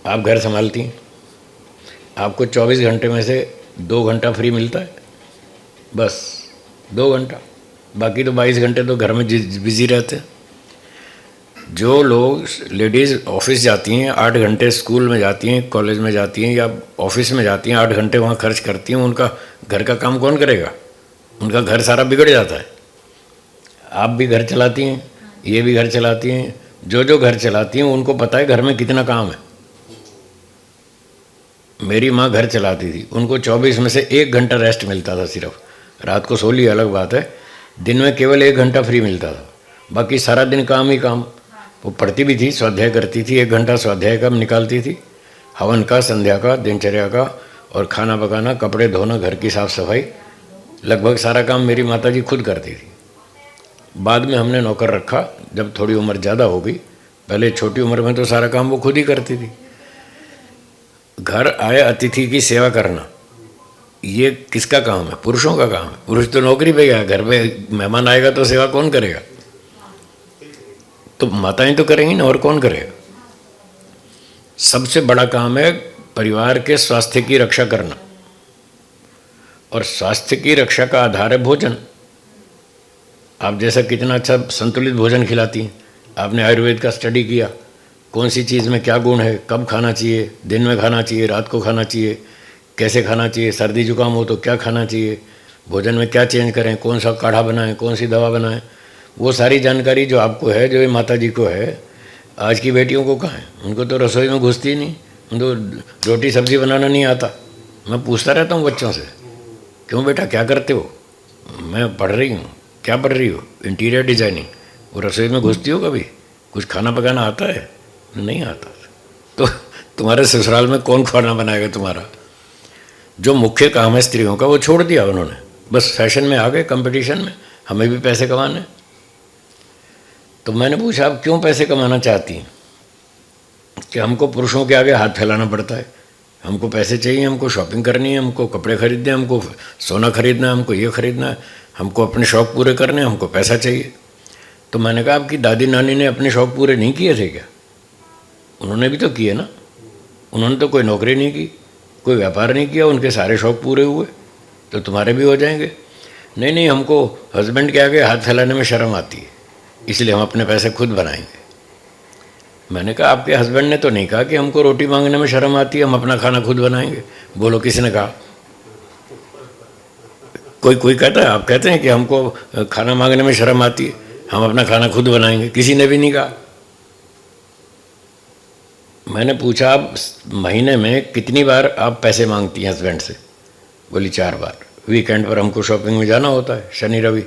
[SPEAKER 1] आप घर संभालती हैं, आपको 24 घंटे में से 2 घंटा फ्री मिलता है, बस 2 घंटा, बाकी तो 22 घंटे तो घर में बिजी रहते हैं। जो लोग लेडीज़ ऑफिस जाती हैं, 8 घंटे स्कूल में जाती हैं, कॉलेज में जाती हैं या ऑफिस में जाती हैं, 8 घंटे वहाँ खर्च करती हैं, उनका घर का काम कौन करेगा? उनका घर सारा बिगड़ जाता है। आप भी घर चलाती हैं, ये भी घर चलाती हैं, जो घर चलाती हैं उनको पता है घर में कितना काम है। मेरी माँ घर चलाती थी, उनको 24 में से 1 घंटा रेस्ट मिलता था सिर्फ। रात को सो ली अलग बात है, दिन में केवल 1 घंटा फ्री मिलता था, बाकी सारा दिन काम ही काम। वो पढ़ती भी थी, स्वाध्याय करती थी, 1 घंटा स्वाध्याय का निकालती थी, हवन का, संध्या का, दिनचर्या का, और खाना पकाना, कपड़े धोना, घर की साफ़ सफाई, लगभग सारा काम मेरी माताजी खुद करती थी। बाद में हमने नौकर रखा जब थोड़ी उम्र ज़्यादा हो गई, पहले छोटी उम्र में तो सारा काम वो खुद ही करती थी। घर आए अतिथि की सेवा करना ये किसका काम है? पुरुषों का काम है। पुरुष तो नौकरी पे गया, घर पे मेहमान आएगा तो सेवा कौन करेगा? तो माताएं तो करेंगी ना, और कौन करेगा? सबसे बड़ा काम है परिवार के स्वास्थ्य की रक्षा करना, और स्वास्थ्य की रक्षा का आधार है भोजन। आप जैसा कितना अच्छा संतुलित भोजन खिलाती हैं। आपने आयुर्वेद का स्टडी किया, कौन सी चीज़ में क्या गुण है, कब खाना चाहिए, दिन में खाना चाहिए, रात को खाना चाहिए, कैसे खाना चाहिए, सर्दी जुकाम हो तो क्या खाना चाहिए, भोजन में क्या चेंज करें, कौन सा काढ़ा बनाएं, कौन सी दवा बनाएं, वो सारी जानकारी जो आपको है, जो ये माता जी को है, आज की बेटियों को कहाँ है? उनको तो रसोई में घुसती ही नहीं, उनको रोटी सब्जी बनाना नहीं आता। मैं पूछता रहता हूँ बच्चों से, क्यों बेटा क्या करते हो? मैं पढ़ रही हूँ। क्या पढ़ रही हो? Interior designing. वो रसोई में घुसती हो कभी? कुछ खाना पकाना आता है? नहीं आता। तो तुम्हारे ससुराल में कौन खाना बनाएगा तुम्हारा? जो मुख्य काम है स्त्रियों का वो छोड़ दिया उन्होंने, बस फैशन में आ गए, कंपटीशन में, हमें भी पैसे कमाने। तो मैंने पूछा आप क्यों पैसे कमाना चाहती हैं? कि हमको पुरुषों के आगे हाथ फैलाना पड़ता है, हमको पैसे चाहिए, हमको शॉपिंग करनी है, हमको कपड़े खरीदने, हमको सोना खरीदना है, हमको ये खरीदना है, हमको अपने शौक़ पूरे करने हैं, हमको पैसा चाहिए। तो मैंने कहा आपकी दादी नानी ने अपने शौक़ पूरे नहीं किए थे क्या? उन्होंने भी तो किए ना। उन्होंने तो कोई नौकरी नहीं की, कोई व्यापार नहीं किया, उनके सारे शौक़ पूरे हुए, तो तुम्हारे भी हो जाएंगे। नहीं नहीं, हमको हस्बैंड के आगे हाथ फैलाने में शर्म आती है, इसलिए हम अपने पैसे खुद बनाएंगे। मैंने कहा आपके हस्बैंड ने तो नहीं कहा कि हमको रोटी मांगने में शर्म आती है, हम अपना खाना खुद बनाएंगे। बोलो किसने कहा? कोई कहता है, आप कहते हैं कि हमको खाना मांगने में शर्म आती है, हम अपना खाना खुद बनाएंगे। किसी ने भी नहीं कहा। मैंने पूछा आप महीने में कितनी बार आप पैसे मांगती हैं हस्बैंड से? बोली 4 बार। वीकेंड पर हमको शॉपिंग में जाना होता है, शनि रवि,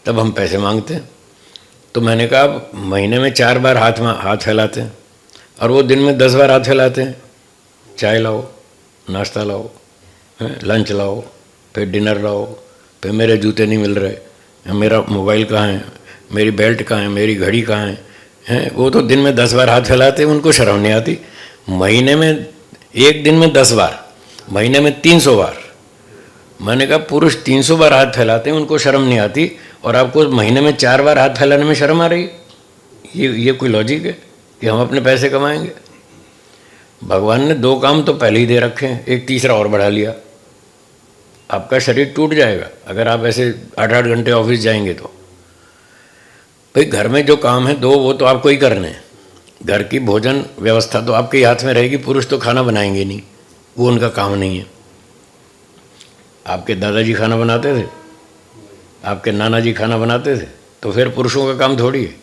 [SPEAKER 1] तब हम पैसे मांगते हैं। तो मैंने कहा आप महीने में 4 बार हाथ फैलाते हैं, और वो दिन में 10 बार हाथ फैलाते हैं। चाय लाओ, नाश्ता लाओ, लंच लाओ, फिर डिनर लाओ, फिर मेरे जूते नहीं मिल रहे, मेरा मोबाइल कहाँ है, मेरी बेल्ट कहाँ है, मेरी घड़ी कहाँ है, हैं? वो तो दिन में 10 बार हाथ फैलाते हैं, उनको शर्म नहीं आती। महीने में एक दिन में 10 बार, महीने में 300 बार। मैंने कहा पुरुष 300 बार हाथ फैलाते हैं, उनको शर्म नहीं आती, और आपको महीने में 4 बार हाथ फैलाने में शर्म आ रही है? ये कोई लॉजिक है कि हम अपने पैसे कमाएंगे? भगवान ने 2 काम तो पहले ही दे रखे हैं, एक तीसरा और बढ़ा लिया। आपका शरीर टूट जाएगा अगर आप ऐसे 8-8 घंटे ऑफिस जाएंगे तो। भाई घर में जो काम है दो वो तो आपको ही करने हैं। घर की भोजन व्यवस्था तो आपके हाथ में रहेगी, पुरुष तो खाना बनाएंगे नहीं, वो उनका काम नहीं है। आपके दादाजी खाना बनाते थे, आपके नाना जी खाना बनाते थे, तो फिर पुरुषों का काम थोड़ी है।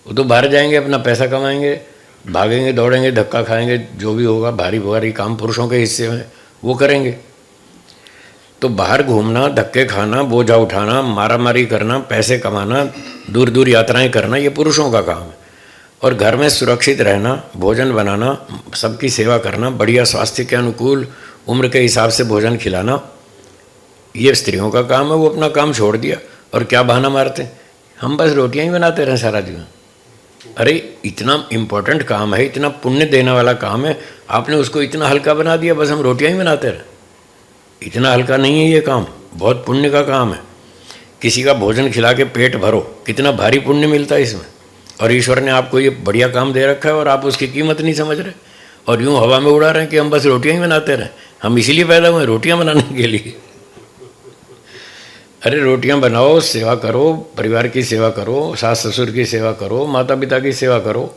[SPEAKER 1] वो तो बाहर जाएंगे, अपना पैसा कमाएंगे, भागेंगे दौड़ेंगे, धक्का खाएंगे, जो भी होगा भारी भारी काम पुरुषों के हिस्से में वो करेंगे। तो बाहर घूमना, धक्के खाना, बोझा उठाना, मारामारी करना, पैसे कमाना, दूर दूर यात्राएं करना, ये पुरुषों का काम है। और घर में सुरक्षित रहना, भोजन बनाना, सबकी सेवा करना, बढ़िया स्वास्थ्य के अनुकूल उम्र के हिसाब से भोजन खिलाना, ये स्त्रियों का काम है। वो अपना काम छोड़ दिया और क्या बहाना मारते हैं, हम बस रोटियां ही बनाते रहे सारा दिन। अरे इतना इम्पोर्टेंट काम है, इतना पुण्य देने वाला काम है, आपने उसको इतना हल्का बना दिया, बस हम रोटियां ही बनाते रहे। इतना हल्का नहीं है ये काम, बहुत पुण्य का काम है। किसी का भोजन खिला के पेट भरो, कितना भारी पुण्य मिलता है इसमें। और ईश्वर ने आपको ये बढ़िया काम दे रखा है और आप उसकी कीमत नहीं समझ रहे और यूँ हवा में उड़ा रहे हैं कि हम बस रोटियां ही बनाते रहें। हम इसीलिए पैदा हुए रोटियां बनाने के लिए। अरे रोटियां बनाओ, सेवा करो, परिवार की सेवा करो, सास ससुर की सेवा करो, माता पिता की सेवा करो,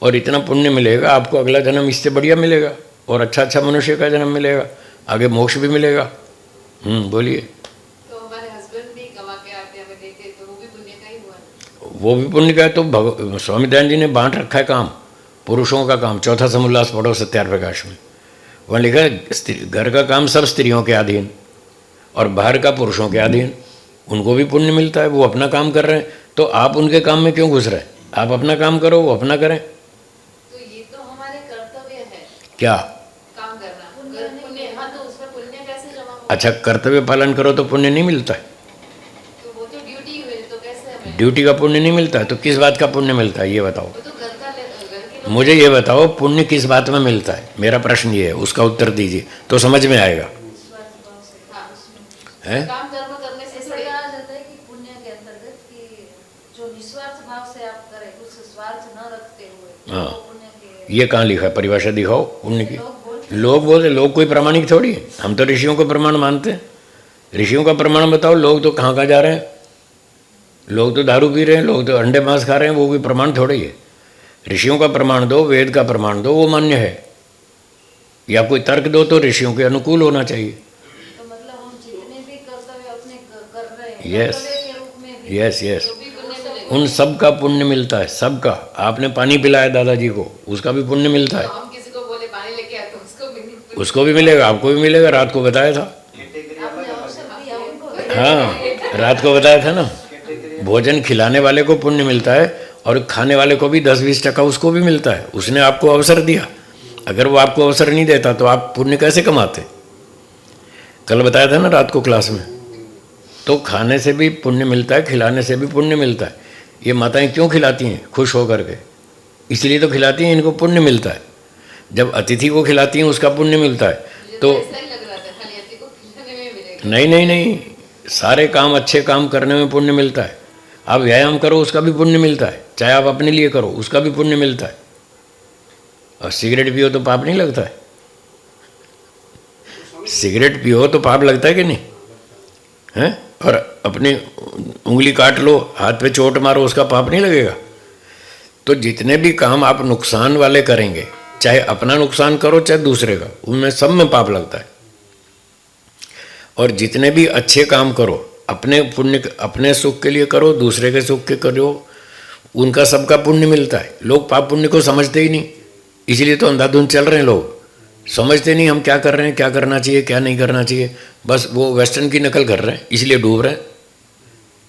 [SPEAKER 1] और इतना पुण्य मिलेगा आपको। अगला जन्म इससे बढ़िया मिलेगा और अच्छा अच्छा मनुष्य का जन्म मिलेगा, आगे मोक्ष भी मिलेगा। बोलिए।
[SPEAKER 2] तो हमारे हस्बैंड भी कमा के आते हैं, हमें देते, तो वो भी पुण्य का ही हुआ ना?
[SPEAKER 1] वो भी पुण्य का है। तो स्वामी दयानंद जी ने बांट रखा है काम, पुरुषों का काम। चौथा समोल्लास पढ़ो सत्यार प्रकाश में, वहाँ लिखा है घर का काम सब स्त्रियों के अधीन और बाहर का पुरुषों के अधीन। उनको भी पुण्य मिलता है, वो अपना काम कर रहे हैं, तो आप उनके काम में क्यों घुस रहे हैं? आप अपना काम करो, वो अपना करें।
[SPEAKER 2] तो ये तो हमारे कर्तव्य है,
[SPEAKER 1] क्या
[SPEAKER 2] काम करना, पुण्य। हाँ, तो उसमें पुण्य कैसे जमा होगा?
[SPEAKER 1] अच्छा, कर्तव्य पालन करो तो पुण्य नहीं मिलता है?
[SPEAKER 2] तो वो तो ड्यूटी हुई, तो कैसे हमें?
[SPEAKER 1] ड्यूटी का पुण्य नहीं मिलता है, तो किस बात का पुण्य मिलता है ये बताओ।
[SPEAKER 2] वो तो घर के
[SPEAKER 1] मुझे ये बताओ, पुण्य किस बात में मिलता है? मेरा प्रश्न ये है, उसका उत्तर दीजिए तो समझ में आएगा। है
[SPEAKER 2] काम कर्म करने से
[SPEAKER 4] ऐसा कहा जाता है कि पुण्य के अंतर्गत कि जो निस्वार्थ भाव से आप करें, कुछ स्वार्थ न रखते हुए,
[SPEAKER 1] हाँ।
[SPEAKER 4] वो पुण्य के।
[SPEAKER 1] ये कहाँ लिखा है? परिभाषा दिखाओ पुण्य की।
[SPEAKER 4] लोग बोलते
[SPEAKER 1] लोग कोई प्रामाणिक थोड़ी है। हम तो ऋषियों को प्रमाण मानते हैं। ऋषियों का प्रमाण बताओ। लोग तो कहाँ कहाँ जा रहे हैं, लोग तो दारू पी रहे हैं, लोग तो अंडे मांस खा रहे हैं, वो कोई प्रमाण थोड़ी है। ऋषियों का प्रमाण दो, वेद का प्रमाण दो, वो मान्य है। या कोई तर्क दो तो ऋषियों के अनुकूल होना चाहिए।
[SPEAKER 4] तो मतलब हम जितने भी कर्तव्य अपने कर रहे हैं,
[SPEAKER 1] Yes.
[SPEAKER 4] कर्तव्य के रूप में भी
[SPEAKER 1] यस यस,
[SPEAKER 2] भी पुण्य मिलेगा।
[SPEAKER 1] उन सब का पुण्य मिलता है, सबका। आपने पानी पिलाया दादाजी को, उसका भी पुण्य मिलता
[SPEAKER 2] तो
[SPEAKER 1] है।
[SPEAKER 2] हम किसी को बोले पानी लेके आते, उसको भी नहीं।
[SPEAKER 1] उसको भी मिलेगा, आपको भी मिलेगा। रात को बताया था।
[SPEAKER 4] आपने अवसर दिया उनको।
[SPEAKER 1] हाँ, रात को बताया था ना। भोजन खिलाने वाले को पुण्य मिलता है और खाने वाले को भी 10-20% उसको भी मिलता है। उसने आपको अवसर दिया। अगर वो आपको अवसर नहीं देता तो आप पुण्य कैसे कमाते? कल बताया था ना रात को क्लास में। तो खाने से भी पुण्य मिलता है, खिलाने से भी पुण्य मिलता है। ये माताएं क्यों खिलाती हैं? खुश होकर के, इसलिए तो खिलाती हैं, इनको पुण्य मिलता है। जब अतिथि को खिलाती हैं उसका पुण्य मिलता है। तो
[SPEAKER 2] ऐसा ही लग रहा था, खाली अति को खिलाने में मिलेगा।
[SPEAKER 1] नहीं नहीं नहीं, सारे काम, अच्छे काम करने में पुण्य मिलता है। आप व्यायाम करो, उसका भी पुण्य मिलता है। चाहे आप अपने लिए करो, उसका भी पुण्य मिलता है। और सिगरेट पियो तो पाप नहीं लगता है? सिगरेट पियो तो पाप लगता है कि नहीं? हैं? और अपनी उंगली काट लो, हाथ पे चोट मारो, उसका पाप नहीं लगेगा? तो जितने भी काम आप नुकसान वाले करेंगे, चाहे अपना नुकसान करो चाहे दूसरे का, उनमें सब में पाप लगता है। और जितने भी अच्छे काम करो, अपने पुण्य, अपने सुख के लिए करो, दूसरे के सुख के करो, उनका सबका पुण्य मिलता है। लोग पाप पुण्य को समझते ही नहीं, इसलिए तो अंधाधुंध चल रहे हैं। लोग समझते नहीं हम क्या कर रहे हैं, क्या करना चाहिए, क्या नहीं करना चाहिए। बस वो वेस्टर्न की नकल कर रहे हैं, इसलिए डूब रहे हैं।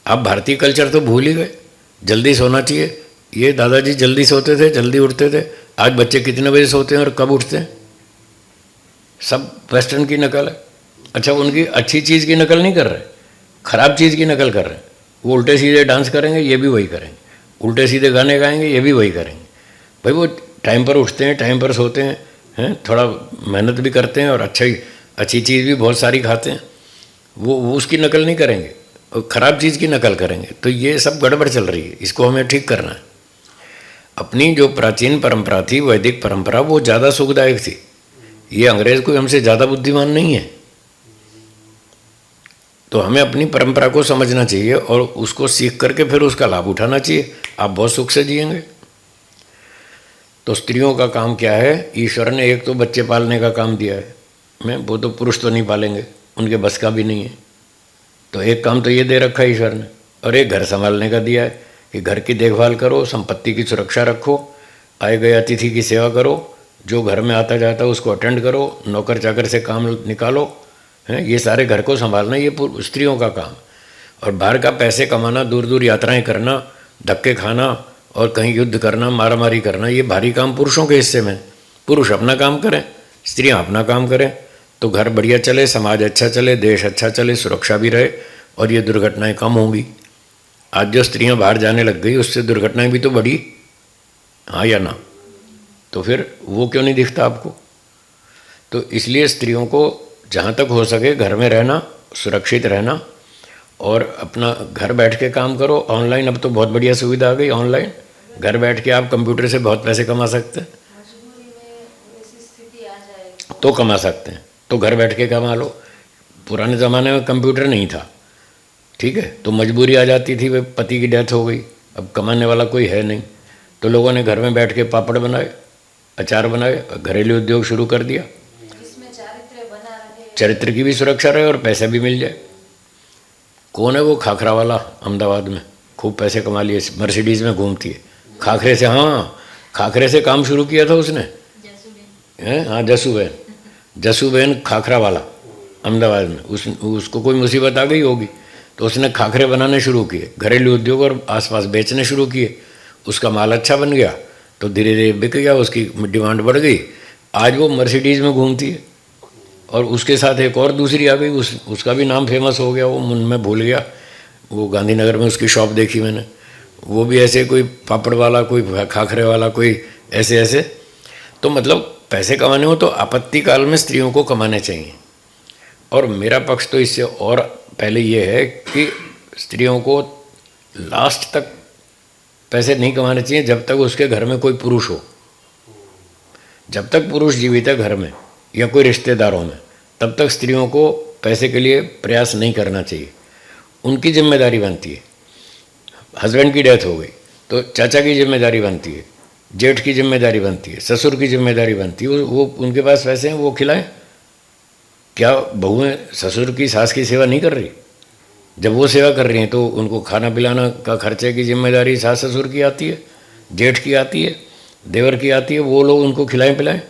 [SPEAKER 1] आप भारतीय कल्चर तो भूल ही गए। जल्दी सोना चाहिए, ये दादाजी जल्दी सोते थे, जल्दी उठते थे। आज बच्चे कितने बजे सोते हैं और कब उठते हैं? सब वेस्टर्न की नकल है। अच्छा, उनकी अच्छी चीज़ की नकल नहीं कर रहे, ख़राब चीज़ की नकल कर रहे हैं। वो उल्टे सीधे डांस करेंगे, ये भी वही करेंगे। उल्टे सीधे गाने गाएंगे, ये भी वही करेंगे। भाई वो टाइम पर उठते हैं, टाइम पर सोते हैं, थोड़ा मेहनत भी करते हैं और अच्छी चीज़ भी बहुत सारी खाते हैं। वो उसकी नकल नहीं करेंगे, ख़राब चीज़ की नकल करेंगे। तो ये सब गड़बड़ चल रही है, इसको हमें ठीक करना है। अपनी जो प्राचीन परंपरा थी, वैदिक परंपरा, वो ज़्यादा सुखदायक थी। ये अंग्रेज़ कोई हमसे ज़्यादा बुद्धिमान नहीं है। तो हमें अपनी परंपरा को समझना चाहिए और उसको सीख करके फिर उसका लाभ उठाना चाहिए। आप बहुत सुख से जिएंगे। तो स्त्रियों का काम क्या है? ईश्वर ने एक तो बच्चे पालने का काम दिया है, मैं वो तो पुरुष तो नहीं पालेंगे, उनके बस का भी नहीं है। तो एक काम तो ये दे रखा है ईश्वर ने, और एक घर संभालने का दिया है कि घर की देखभाल करो, संपत्ति की सुरक्षा रखो, आए गए अतिथि की सेवा करो, जो घर में आता जाता है उसको अटेंड करो, नौकर चाकर से काम निकालो, हैं। ये सारे घर को संभालना ये स्त्रियों का काम। और बाहर का पैसे कमाना, दूर दूर यात्राएं करना, धक्के खाना और कहीं युद्ध करना, मारामारी करना, ये भारी काम पुरुषों के हिस्से में। पुरुष अपना काम करें, स्त्रियां अपना काम करें, तो घर बढ़िया चले, समाज अच्छा चले, देश अच्छा चले, सुरक्षा भी रहे और ये दुर्घटनाएं कम होंगी। आज जो स्त्रियां बाहर जाने लग गई उससे दुर्घटनाएं भी तो बढ़ी, हाँ या ना? तो फिर वो क्यों नहीं दिखता आपको? तो इसलिए स्त्रियों को जहाँ तक हो सके घर में रहना, सुरक्षित रहना और अपना घर बैठ के काम करो। ऑनलाइन अब तो बहुत बढ़िया सुविधा आ गई, ऑनलाइन घर बैठ के आप कंप्यूटर से बहुत पैसे कमा सकते हैं।
[SPEAKER 4] मजबूरी में ऐसी स्थिति आ जाए
[SPEAKER 1] तो कमा सकते हैं, तो घर बैठ के कमा लो। पुराने ज़माने में कंप्यूटर नहीं था, ठीक है, तो मजबूरी आ जाती थी, वे पति की डेथ हो गई, अब कमाने वाला कोई है नहीं, तो लोगों ने घर में बैठ के पापड़ बनाए, अचार बनाए, घरेलू उद्योग शुरू कर दिया।
[SPEAKER 4] जिसमें चारित्र्य बना रहे,
[SPEAKER 1] चरित्र की भी सुरक्षा रहे और पैसे भी मिल जाए। कौन है वो खाखरा वाला अहमदाबाद में, खूब पैसे कमा लिए, मर्सिडीज़ में घूमती है, खाखरे से, हाँ खाखरे से काम शुरू किया था उसने, हैं, हाँ जसूबेन खाखरा वाला अहमदाबाद में। उसको कोई मुसीबत आ गई होगी तो उसने खाखरे बनाने शुरू किए, घरेलू उद्योग और आसपास बेचने शुरू किए, उसका माल अच्छा बन गया तो धीरे धीरे बिक गया, उसकी डिमांड बढ़ गई, आज वो मर्सिडीज़ में घूमती है। और उसके साथ एक और दूसरी आ गई, उसका भी नाम फेमस हो गया, वो मैं भूल गया, वो गांधीनगर में उसकी शॉप देखी मैंने, वो भी ऐसे कोई पापड़ वाला, कोई खाखरे वाला, कोई ऐसे ऐसे। तो मतलब पैसे कमाने हो तो आपत्ति काल में स्त्रियों को कमाने चाहिए। और मेरा पक्ष तो इससे और पहले ये है कि स्त्रियों को लास्ट तक पैसे नहीं कमाने चाहिए जब तक उसके घर में कोई पुरुष हो। जब तक पुरुष जीवित है घर में या कोई रिश्तेदारों में, तब तक स्त्रियों को पैसे के लिए प्रयास नहीं करना चाहिए। उनकी जिम्मेदारी बनती है, हस्बैंड की डेथ हो गई तो चाचा की जिम्मेदारी बनती है, जेठ की जिम्मेदारी बनती है, ससुर की जिम्मेदारी बनती है। वो उनके पास पैसे हैं, वो खिलाएं। क्या बहुएं ससुर की सास की सेवा नहीं कर रही? जब वो सेवा कर रही हैं तो उनको खाना पिलाना का खर्चे की जिम्मेदारी सास ससुर की आती है, जेठ की आती है, देवर की आती है, वो लोग उनको खिलाएं पिलाएं।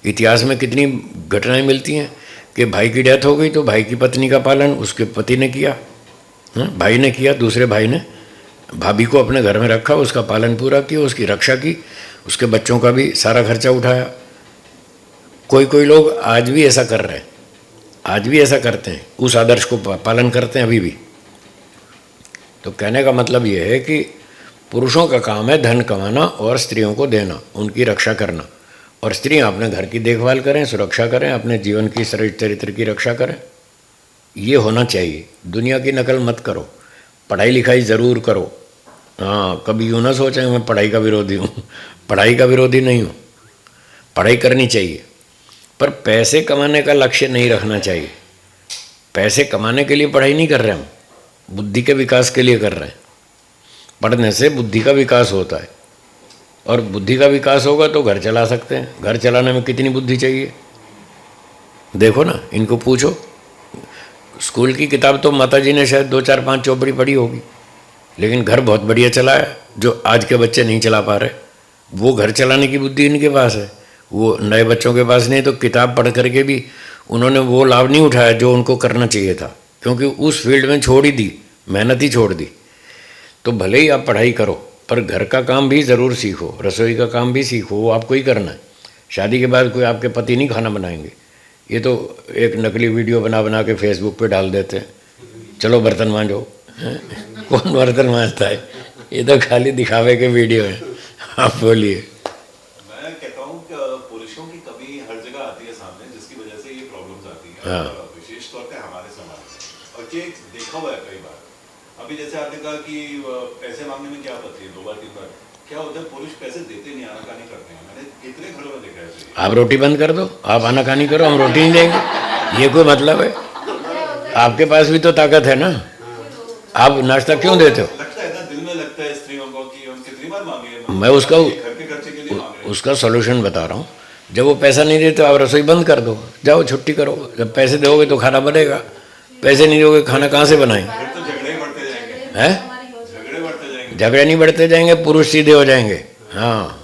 [SPEAKER 1] इतिहास में कितनी घटनाएं मिलती हैं कि भाई की डेथ हो गई तो भाई की पत्नी का पालन उसके पति ने किया, भाई ने किया, दूसरे भाई ने भाभी को अपने घर में रखा, उसका पालन पूरा किया, उसकी रक्षा की, उसके बच्चों का भी सारा खर्चा उठाया। कोई लोग आज भी ऐसा कर रहे हैं, आज भी ऐसा करते हैं, उस आदर्श को पालन करते हैं अभी भी। तो कहने का मतलब ये है कि पुरुषों का काम है धन कमाना और स्त्रियों को देना, उनकी रक्षा करना, और स्त्रियां अपने घर की देखभाल करें, सुरक्षा करें, अपने जीवन की चरित्र की रक्षा करें। ये होना चाहिए। दुनिया की नकल मत करो, पढ़ाई लिखाई ज़रूर करो। हाँ, कभी यूँ ना सोचें मैं पढ़ाई का विरोधी हूँ, पढ़ाई का विरोधी नहीं हूँ, पढ़ाई करनी चाहिए, पर पैसे कमाने का लक्ष्य नहीं रखना चाहिए। पैसे कमाने के लिए पढ़ाई नहीं कर रहे हम, बुद्धि के विकास के लिए कर रहे हैं। पढ़ने से बुद्धि का विकास होता है, और बुद्धि का विकास होगा तो घर चला सकते हैं। घर चलाने में कितनी बुद्धि चाहिए देखो ना, इनको पूछो। स्कूल की किताब तो माता जी ने शायद 2 4 5 चौपड़ी पढ़ी होगी, लेकिन घर बहुत बढ़िया चलाया, जो आज के बच्चे नहीं चला पा रहे। वो घर चलाने की बुद्धि इनके पास है, वो नए बच्चों के पास नहीं। तो किताब पढ़ करके भी उन्होंने वो लाभ नहीं उठाया जो उनको करना चाहिए था, क्योंकि उस फील्ड में छोड़ ही दी, मेहनत ही छोड़ दी। तो भले ही आप पढ़ाई करो, पर घर का काम भी ज़रूर सीखो, रसोई का काम भी सीखो, वो आपको ही करना है। शादी के बाद कोई आपके पति नहीं खाना बनाएंगे। ये तो एक नकली वीडियो बना के फेसबुक पे डाल देते हैं, चलो बर्तन मांजो। कौन बर्तन मांजता है? ये तो खाली दिखावे के वीडियो है। आप बोलिए।
[SPEAKER 5] मैं कहता हूँ कि पुरुषों की कमी हर जगह आती है सामने, जिसकी वजह से ये प्रॉब्लम्स आती हैं।
[SPEAKER 1] हाँ।
[SPEAKER 5] विशेष तौर पे हमारे समाज में, और ये देखा हुआ है कई बार। अभी जैसे आपने कहा कि पैसे मांगने में क्या आपत्ति है, 2 बार 3 बार, क्या होता है पुरुष पैसे देते नहीं, आनाकानी करते हैं। मैंने कितने घरों में देखा है।
[SPEAKER 1] आप रोटी बंद कर दो, आप आनाकानी करो, हम रोटी नहीं देंगे, ये कोई मतलब है? आपके पास भी तो ताकत है ना, आप नाश्ता क्यों देते हो?
[SPEAKER 5] लगता है ना, दिल में लगता है स्त्रियों को कि हम कितनी बार मांगे,
[SPEAKER 1] मैं उसका
[SPEAKER 5] घर के खर्चे के लिए मांग रहे हैं।
[SPEAKER 1] उसका सॉल्यूशन बता रहा हूँ। जब वो पैसा नहीं देते आप रसोई बंद कर दो, जाओ छुट्टी करो। जब पैसे दोगे तो खाना बनेगा, पैसे नहीं दोगे खाना कहाँ से बनाएंगे?
[SPEAKER 5] फिर तो झगड़े ही बढ़ते जाएंगे,
[SPEAKER 1] हैं?
[SPEAKER 5] झगड़े बढ़ते जाएंगे।
[SPEAKER 1] झगड़े नहीं बढ़ते जाएंगे, पुरुष सीधे हो जाएंगे। हाँ,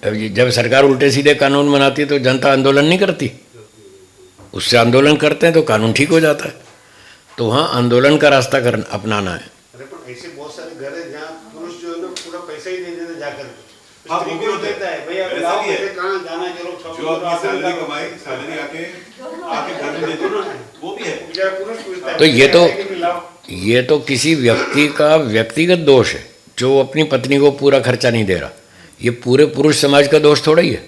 [SPEAKER 1] जब सरकार उल्टे सीधे कानून बनाती है तो जनता आंदोलन नहीं करती, उससे आंदोलन करते हैं तो कानून ठीक हो जाता है। तो वहाँ आंदोलन का रास्ता अपनाना है।
[SPEAKER 6] अरे पर ऐसे बहुत सारे घर है जहाँ पुरुष जो है ना पूरा पैसा ही नहीं देते जाकर,
[SPEAKER 5] हाँ,
[SPEAKER 6] स्त्री
[SPEAKER 5] वो भी
[SPEAKER 6] को
[SPEAKER 5] होता है।
[SPEAKER 6] देता है भैया
[SPEAKER 5] वैसा
[SPEAKER 6] लाओ
[SPEAKER 5] भी है।
[SPEAKER 6] पैसे, कहाँ जाना है चलो शॉपिंग
[SPEAKER 5] जो
[SPEAKER 6] करो,
[SPEAKER 5] अपनी
[SPEAKER 6] आप
[SPEAKER 5] सैलरी
[SPEAKER 6] जाओ।
[SPEAKER 5] कमाई, सैलरी आके घर में देते हैं, वो भी है।
[SPEAKER 6] बेचारा पुरुष पूछता है
[SPEAKER 1] तो ये
[SPEAKER 6] भैया है कि नहीं, लाओ।
[SPEAKER 1] ये तो किसी व्यक्ति का व्यक्तिगत दोष है जो अपनी पत्नी को पूरा खर्चा नहीं दे रहा। ये पूरे पुरुष समाज का दोष थोड़ा ही है,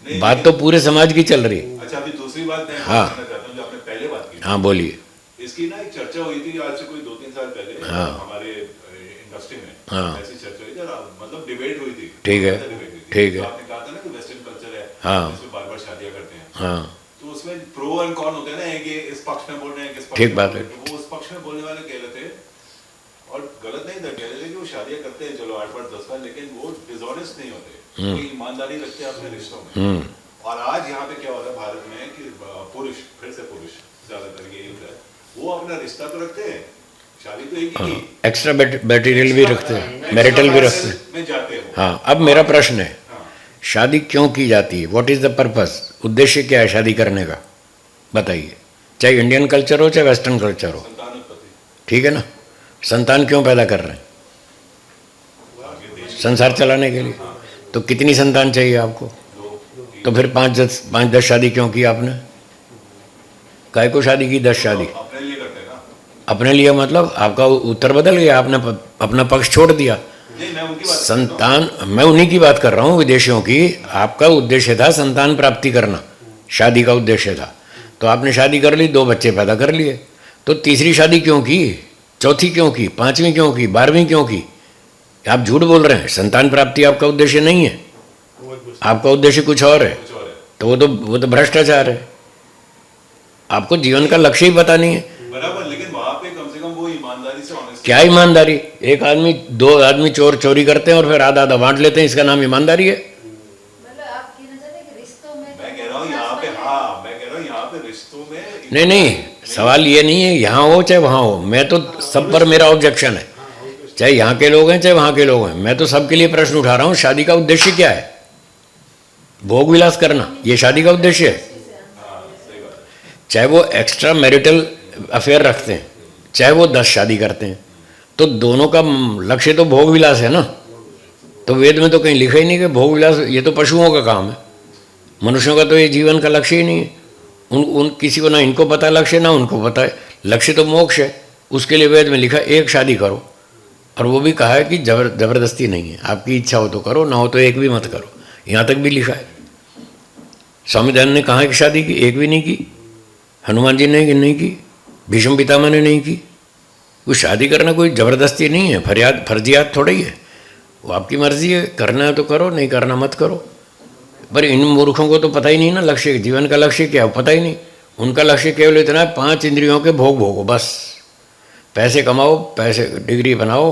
[SPEAKER 5] नहीं,
[SPEAKER 1] बात तो पूरे समाज की चल रही है।
[SPEAKER 5] अच्छा, अभी दूसरी बात मैं
[SPEAKER 1] हाँ।
[SPEAKER 5] कहना चाहता हूँ, जो आपने पहले बात की,
[SPEAKER 1] हाँ बोलिए।
[SPEAKER 5] इसकी ना एक चर्चा हुई थी आज से कोई 2-3 साल पहले,
[SPEAKER 1] हाँ।
[SPEAKER 5] हमारे इंडस्ट्री में
[SPEAKER 1] हाँ।
[SPEAKER 5] ऐसी चर्चा हुई थी, मतलब डिबेट हुई थी।
[SPEAKER 1] ठीक है,
[SPEAKER 5] debate हुई थी।
[SPEAKER 1] ठीक है।
[SPEAKER 5] तो आपने कहा था ना कि वेस्टर्न कल्चर है,
[SPEAKER 1] हाँ।
[SPEAKER 5] जिसमें बार-बार शादियां करते हैं,
[SPEAKER 1] हाँ
[SPEAKER 5] तो उसमें प्रो एंड कॉन होते हैं ना, एक ये इस पक्ष में बोल रहे हैं, किस पक्ष
[SPEAKER 1] ठीक
[SPEAKER 5] में
[SPEAKER 1] बात
[SPEAKER 5] बोल
[SPEAKER 1] है।
[SPEAKER 5] रहे हैं। तो वो उस पक्ष में बोलने वाले कह रहे थे, और गलत नहीं था, कह रहे थे कि वो शादियां करते हैं चलो 8 बार 10 बार, लेकिन वो डिसऑनेस्ट नहीं होते, कोई ईमानदारी रखते हैं अपने रिश्तों में। और आज यहाँ पे क्या हो रहा है भारत में कि पुरुष, फिर से पुरुष ज्यादातर यही होता है, वो अपना रिश्ता तो रखते हैं, शादी तो एक ही की,
[SPEAKER 1] एक्स्ट्रा मटेरियल भी रखते हैं, मैरिटल भी रखते हैं।
[SPEAKER 5] में जाते हैं वो।
[SPEAKER 1] हाँ, अब मेरा प्रश्न है,
[SPEAKER 5] हाँ।
[SPEAKER 1] शादी क्यों की जाती है? What is the purpose? उद्देश्य क्या है शादी करने का? बताइए। चाहे इंडियन कल्चर हो चाहे वेस्टर्न कल्चर हो,
[SPEAKER 5] संतान उत्पत्ति,
[SPEAKER 1] ठीक है ना? संतान क्यों पैदा कर रहे हैं?
[SPEAKER 5] आगे देश
[SPEAKER 1] संसार चलाने के लिए। तो कितनी संतान चाहिए आपको? तो फिर 5-10 शादी क्यों की आपने? काय को शादी की 10 शादी?
[SPEAKER 5] अपने लिए करते हैं ना।
[SPEAKER 1] अपने लिए मतलब आपका उत्तर बदल गया, आपने अपना पक्ष छोड़ दिया।
[SPEAKER 5] नहीं, मैं उनकी बात
[SPEAKER 1] संतान, मैं उन्हीं की बात कर रहा हूँ, विदेशियों की। आपका उद्देश्य था संतान प्राप्ति करना, शादी का उद्देश्य था। तो आपने शादी कर ली, 2 बच्चे पैदा कर लिए, तो तीसरी शादी क्यों की? चौथी क्यों की? 5वीं क्यों की? 12वीं क्यों की? आप झूठ बोल रहे हैं। संतान प्राप्ति आपका उद्देश्य नहीं है, आपका उद्देश्य कुछ और है।
[SPEAKER 5] कुछ और है,
[SPEAKER 1] तो वो तो भ्रष्टाचार है। आपको जीवन का लक्ष्य ही पता नहीं है।
[SPEAKER 5] बराबर, लेकिन वहां पे कम से कम वो ईमानदारी से ऑनेस्ट।
[SPEAKER 1] क्या ईमानदारी? दो आदमी चोरी करते हैं और फिर आधा आधा बांट लेते हैं, इसका नाम ईमानदारी है?
[SPEAKER 4] मतलब आप कहना चाहते हैं कि रिश्तों में
[SPEAKER 5] मैं कह रहा हूँ यहाँ पे, हाँ, मैं कह रहा हूँ यहाँ पे रिश्तों में
[SPEAKER 1] नहीं नहीं, सवाल ये नहीं है यहाँ हो चाहे वहाँ हो। मैं तो सब पर मेरा ऑब्जेक्शन है, चाहे यहाँ के लोग हैं चाहे वहाँ के लोग हैं। मैं तो सबके लिए प्रश्न उठा रहा हूँ। शादी का उद्देश्य क्या है? भोग विलास करना, ये शादी का उद्देश्य है।
[SPEAKER 5] हाँ, सही बात है।
[SPEAKER 1] चाहे वो एक्स्ट्रा मैरिटल अफेयर रखते हैं, चाहे वो 10 शादी करते हैं, तो दोनों का लक्ष्य तो भोग विलास है ना। तो वेद में तो कहीं लिखा ही नहीं कि भोग विलास, ये तो पशुओं का काम है। मनुष्यों का तो ये जीवन का लक्ष्य ही नहीं है। उन किसी को ना इनको पता है लक्ष्य, ना उनको पता है लक्ष्य। तो मोक्ष है, उसके लिए वेद में लिखा एक शादी करो, और वो भी कहा है कि जबरदस्ती नहीं है, आपकी इच्छा हो तो करो, ना हो तो एक भी मत करो। यहाँ तक भी लिखा है। स्वामी दयानंद ने कहा कि शादी की, एक भी नहीं की। हनुमान जी ने नहीं की, भीष्म पितामह ने नहीं की। वो शादी करना कोई ज़बरदस्ती नहीं है, फर्जियात थोड़ा ही है। वो आपकी मर्जी है, करना है तो करो, नहीं करना मत करो। पर इन मूर्खों को तो पता ही नहीं ना लक्ष्य, जीवन का लक्ष्य क्या है, पता ही नहीं। उनका लक्ष्य केवल इतना है 5 इंद्रियों के भोग भोगो, बस। पैसे कमाओ, पैसे डिग्री बनाओ,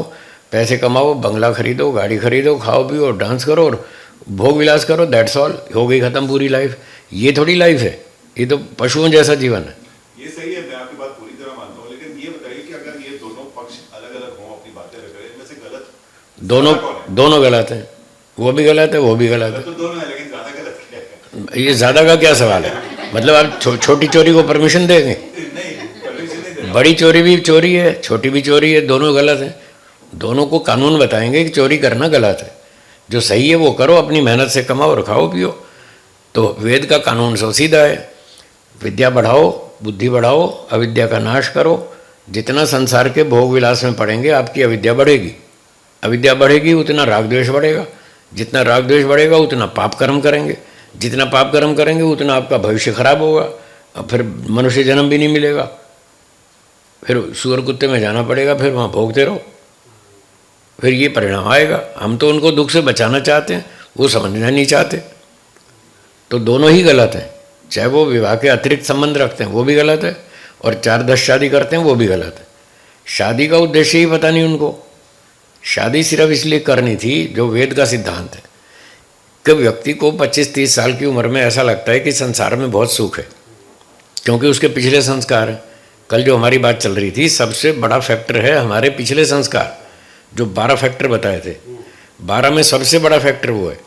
[SPEAKER 1] पैसे कमाओ, बंगला खरीदो, गाड़ी खरीदो, खाओ पियो, डांस करो और भोग विलास करो, दैट्स ऑल। हो गई खत्म पूरी लाइफ। ये थोड़ी लाइफ है, ये तो पशुओं जैसा जीवन है।
[SPEAKER 5] ये सही है, मैं आपकी बात पूरी तरह मानता हूँ, लेकिन ये बताइए कि अगर ये दोनों पक्ष अलग अलग हों, अपनी बातें रख रहे हैं, इनमें से गलत
[SPEAKER 1] दोनों गलत हैं। वो भी गलत है, वो भी गलत
[SPEAKER 5] गलत तो दोनों है, लेकिन ज्यादा गलत क्या है?
[SPEAKER 1] है। ये ज़्यादा का क्या सवाल है? मतलब आप छोटी चोरी को परमिशन देंगे?
[SPEAKER 5] नहीं, परमिशन नहीं दे रहा।
[SPEAKER 1] बड़ी चोरी भी चोरी है, छोटी भी चोरी है, दोनों गलत हैं। दोनों को कानून बताएंगे कि चोरी करना गलत है, जो सही है वो करो, अपनी मेहनत से कमाओ और खाओ पियो। तो वेद का कानून सो सीधा है, विद्या बढ़ाओ, बुद्धि बढ़ाओ, अविद्या का नाश करो। जितना संसार के भोग विलास में पड़ेंगे, आपकी अविद्या बढ़ेगी। अविद्या बढ़ेगी उतना राग द्वेष बढ़ेगा, जितना राग द्वेष बढ़ेगा उतना पाप कर्म करेंगे, जितना पाप कर्म करेंगे उतना आपका भविष्य खराब होगा। अब फिर मनुष्य जन्म भी नहीं मिलेगा, फिर सूअर कुत्ते में जाना पड़ेगा, फिर वहाँ भोगते रहो, फिर ये परिणाम आएगा। हम तो उनको दुख से बचाना चाहते हैं, वो समझना नहीं चाहते। तो दोनों ही गलत हैं। चाहे वो विवाह के अतिरिक्त संबंध रखते हैं, वो भी गलत है, और 4-10 शादी करते हैं, वो भी गलत है। शादी का उद्देश्य ही पता नहीं उनको। शादी सिर्फ इसलिए करनी थी, जो वेद का सिद्धांत है कि व्यक्ति को 25-30 साल की उम्र में ऐसा लगता है कि संसार में बहुत सुख है, क्योंकि उसके पिछले संस्कार हैं। कल जो हमारी बात चल रही थी, सबसे बड़ा फैक्टर है हमारे पिछले संस्कार, जो 12 फैक्टर बताए थे, 12 में सबसे बड़ा फैक्टर वो है।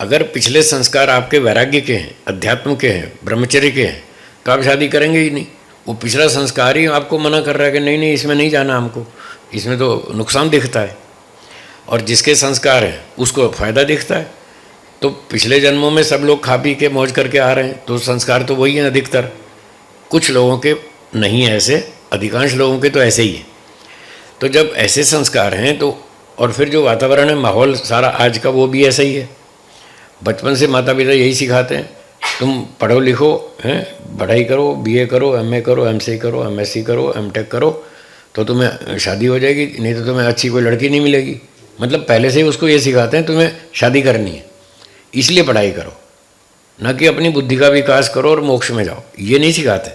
[SPEAKER 1] अगर पिछले संस्कार आपके वैराग्य के हैं, अध्यात्म के हैं, ब्रह्मचर्य के हैं, तो आप शादी करेंगे ही नहीं। वो पिछला संस्कार ही आपको मना कर रहा है कि नहीं नहीं, इसमें नहीं जाना हमको, इसमें तो नुकसान दिखता है। और जिसके संस्कार हैं उसको फ़ायदा दिखता है। तो पिछले जन्मों में सब लोग खा पी के मौज करके आ रहे हैं, तो संस्कार तो वही है अधिकतर। कुछ लोगों के नहीं है ऐसे, अधिकांश लोगों के तो ऐसे ही है। तो जब ऐसे संस्कार हैं तो, और फिर जो वातावरण है, माहौल सारा आज का, वो भी ऐसा ही है। बचपन से माता पिता यही सिखाते हैं, तुम पढ़ो लिखो, हैं, पढ़ाई करो, बीए करो, एमए करो, एमसी करो, एमएससी करो, एमटेक करो, तो तुम्हें शादी हो जाएगी, नहीं तो तुम्हें अच्छी कोई लड़की नहीं मिलेगी। मतलब पहले से ही उसको ये सिखाते हैं तुम्हें शादी करनी है, इसलिए पढ़ाई करो, ना कि अपनी बुद्धि का विकास करो और मोक्ष में जाओ। ये नहीं सिखाते।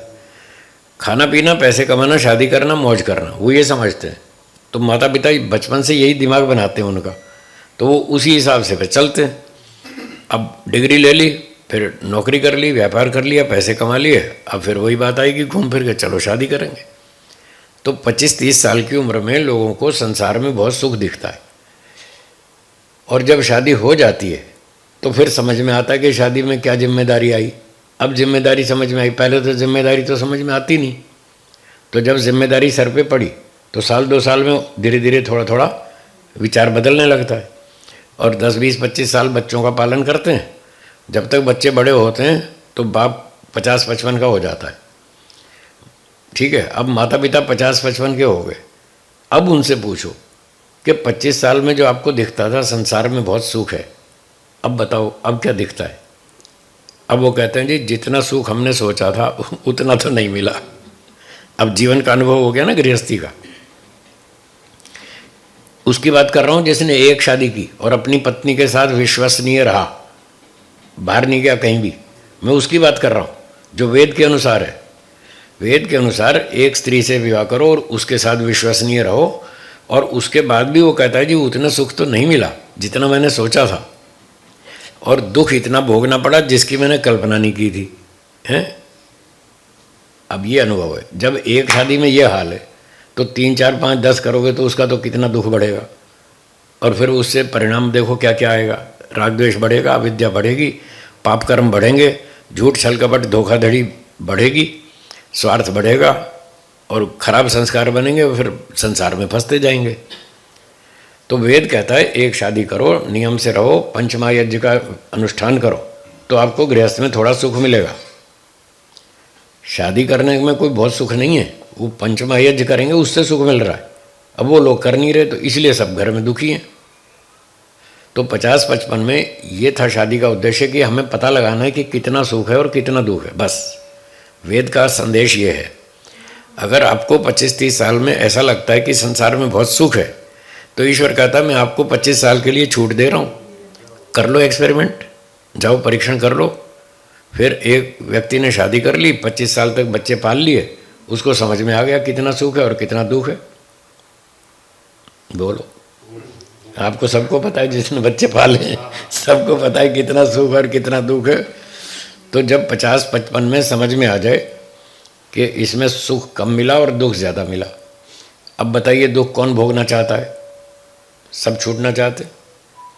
[SPEAKER 1] खाना पीना, पैसे कमाना, शादी करना, मौज करना, वो ये समझते हैं। तो माता पिता बचपन से यही दिमाग बनाते हैं उनका, तो वो उसी हिसाब से फिर चलते हैं। अब डिग्री ले ली, फिर नौकरी कर ली, व्यापार कर लिया, पैसे कमा लिए, अब फिर वही बात आएगी घूम फिर के, चलो शादी करेंगे। तो 25-30 साल की उम्र में लोगों को संसार में बहुत सुख दिखता है, और जब शादी हो जाती है तो फिर समझ में आता है कि शादी में क्या जिम्मेदारी आई। अब जिम्मेदारी समझ में आई, पहले तो जिम्मेदारी तो समझ में आती नहीं। तो जब जिम्मेदारी सर पे पड़ी तो 1-2 साल में धीरे धीरे थोड़ा थोड़ा विचार बदलने लगता है। और 10-20-25 साल बच्चों का पालन करते हैं। जब तक बच्चे बड़े होते हैं तो बाप 50-55 का हो जाता है, ठीक है। अब माता पिता 50-55 के हो गए। अब उनसे पूछो कि 25 साल में जो आपको दिखता था संसार में बहुत सुख है, अब बताओ अब क्या दिखता है। अब वो कहते हैं जी जितना सुख हमने सोचा था उतना तो नहीं मिला। अब जीवन का अनुभव हो गया ना गृहस्थी का। उसकी बात कर रहा हूँ जिसने एक शादी की और अपनी पत्नी के साथ विश्वसनीय रहा, बाहर नहीं गया कहीं भी। मैं उसकी बात कर रहा हूँ जो वेद के अनुसार है। वेद के अनुसार एक स्त्री से विवाह करो और उसके साथ विश्वसनीय रहो, और उसके बाद भी वो कहता है जी उतना सुख तो नहीं मिला जितना मैंने सोचा था, और दुख इतना भोगना पड़ा जिसकी मैंने कल्पना नहीं की थी, हैं। अब ये अनुभव है। जब एक शादी में ये हाल है तो 3, 4, 5, 10 करोगे तो उसका तो कितना दुख बढ़ेगा। और फिर उससे परिणाम देखो क्या क्या आएगा। राग द्वेष बढ़ेगा, अविद्या बढ़ेगी, पाप कर्म बढ़ेंगे, झूठ छल कपट धोखाधड़ी बढ़ेगी, स्वार्थ बढ़ेगा, और खराब संस्कार बनेंगे, और फिर संसार में फंसते जाएंगे। तो वेद कहता है एक शादी करो, नियम से रहो, पंचमहायज्ञ का अनुष्ठान करो, तो आपको गृहस्थ में थोड़ा सुख मिलेगा। शादी करने में कोई बहुत सुख नहीं है, वो पंचमहायज्ञ करेंगे उससे सुख मिल रहा है। अब वो लोग कर नहीं रहे तो इसलिए सब घर में दुखी हैं। तो 50-55 में ये था शादी का उद्देश्य कि हमें पता लगाना है कि कितना सुख है और कितना दुख है। बस वेद का संदेश ये है। अगर आपको 25-30 साल में ऐसा लगता है कि संसार में बहुत सुख है, तो ईश्वर कहता है मैं आपको 25 साल के लिए छूट दे रहा हूँ, कर लो एक्सपेरिमेंट, जाओ परीक्षण कर लो। फिर एक व्यक्ति ने शादी कर ली, 25 साल तक बच्चे पाल लिए, उसको समझ में आ गया कितना सुख है और कितना दुख है। बोलो, आपको सबको पता है, जिसने बच्चे पाले हैं सबको पता है कितना सुख और कितना दुख है। तो जब 50-55 में समझ में आ जाए कि इसमें सुख कम मिला और दुख ज़्यादा मिला, अब बताइए दुख कौन भोगना चाहता है? सब छूटना चाहते।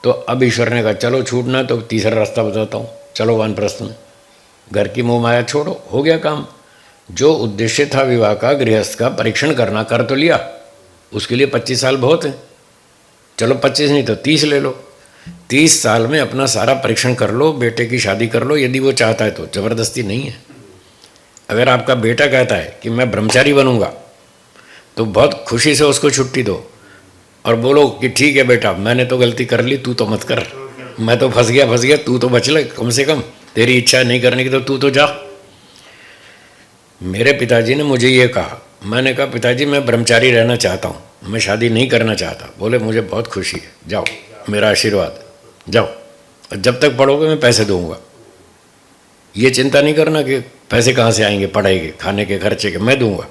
[SPEAKER 1] तो अब ईश्वर ने कहा चलो छूटना, तो तीसरा रास्ता बताता हूँ, चलो वानप्रस्थ में, घर की मोह माया छोड़ो, हो गया काम। जो उद्देश्य था विवाह का, गृहस्थ का परीक्षण करना, कर तो लिया, उसके लिए 25 साल बहुत हैं। चलो 25 नहीं तो 30 ले लो। 30 साल में अपना सारा परीक्षण कर लो, बेटे की शादी कर लो यदि वो चाहता है तो, ज़बरदस्ती नहीं है। अगर आपका बेटा कहता है कि मैं ब्रह्मचारी बनूंगा, तो बहुत खुशी से उसको छुट्टी दो और बोलो कि ठीक है बेटा, मैंने तो गलती कर ली, तू तो मत कर, मैं तो फंस गया, तू तो बच ले, कम से कम तेरी इच्छा नहीं करने की तो तू तो जा। मेरे पिताजी ने मुझे ये कहा, मैंने कहा पिताजी मैं ब्रह्मचारी रहना चाहता हूँ, मैं शादी नहीं करना चाहता। बोले मुझे बहुत खुशी है, जाओ, मेरा आशीर्वाद, जाओ, और जब तक पढ़ोगे मैं पैसे दूंगा। ये चिंता नहीं करना कि पैसे कहाँ से आएंगे पढ़ाई के, खाने के, खर्चे के, मैं दूंगा।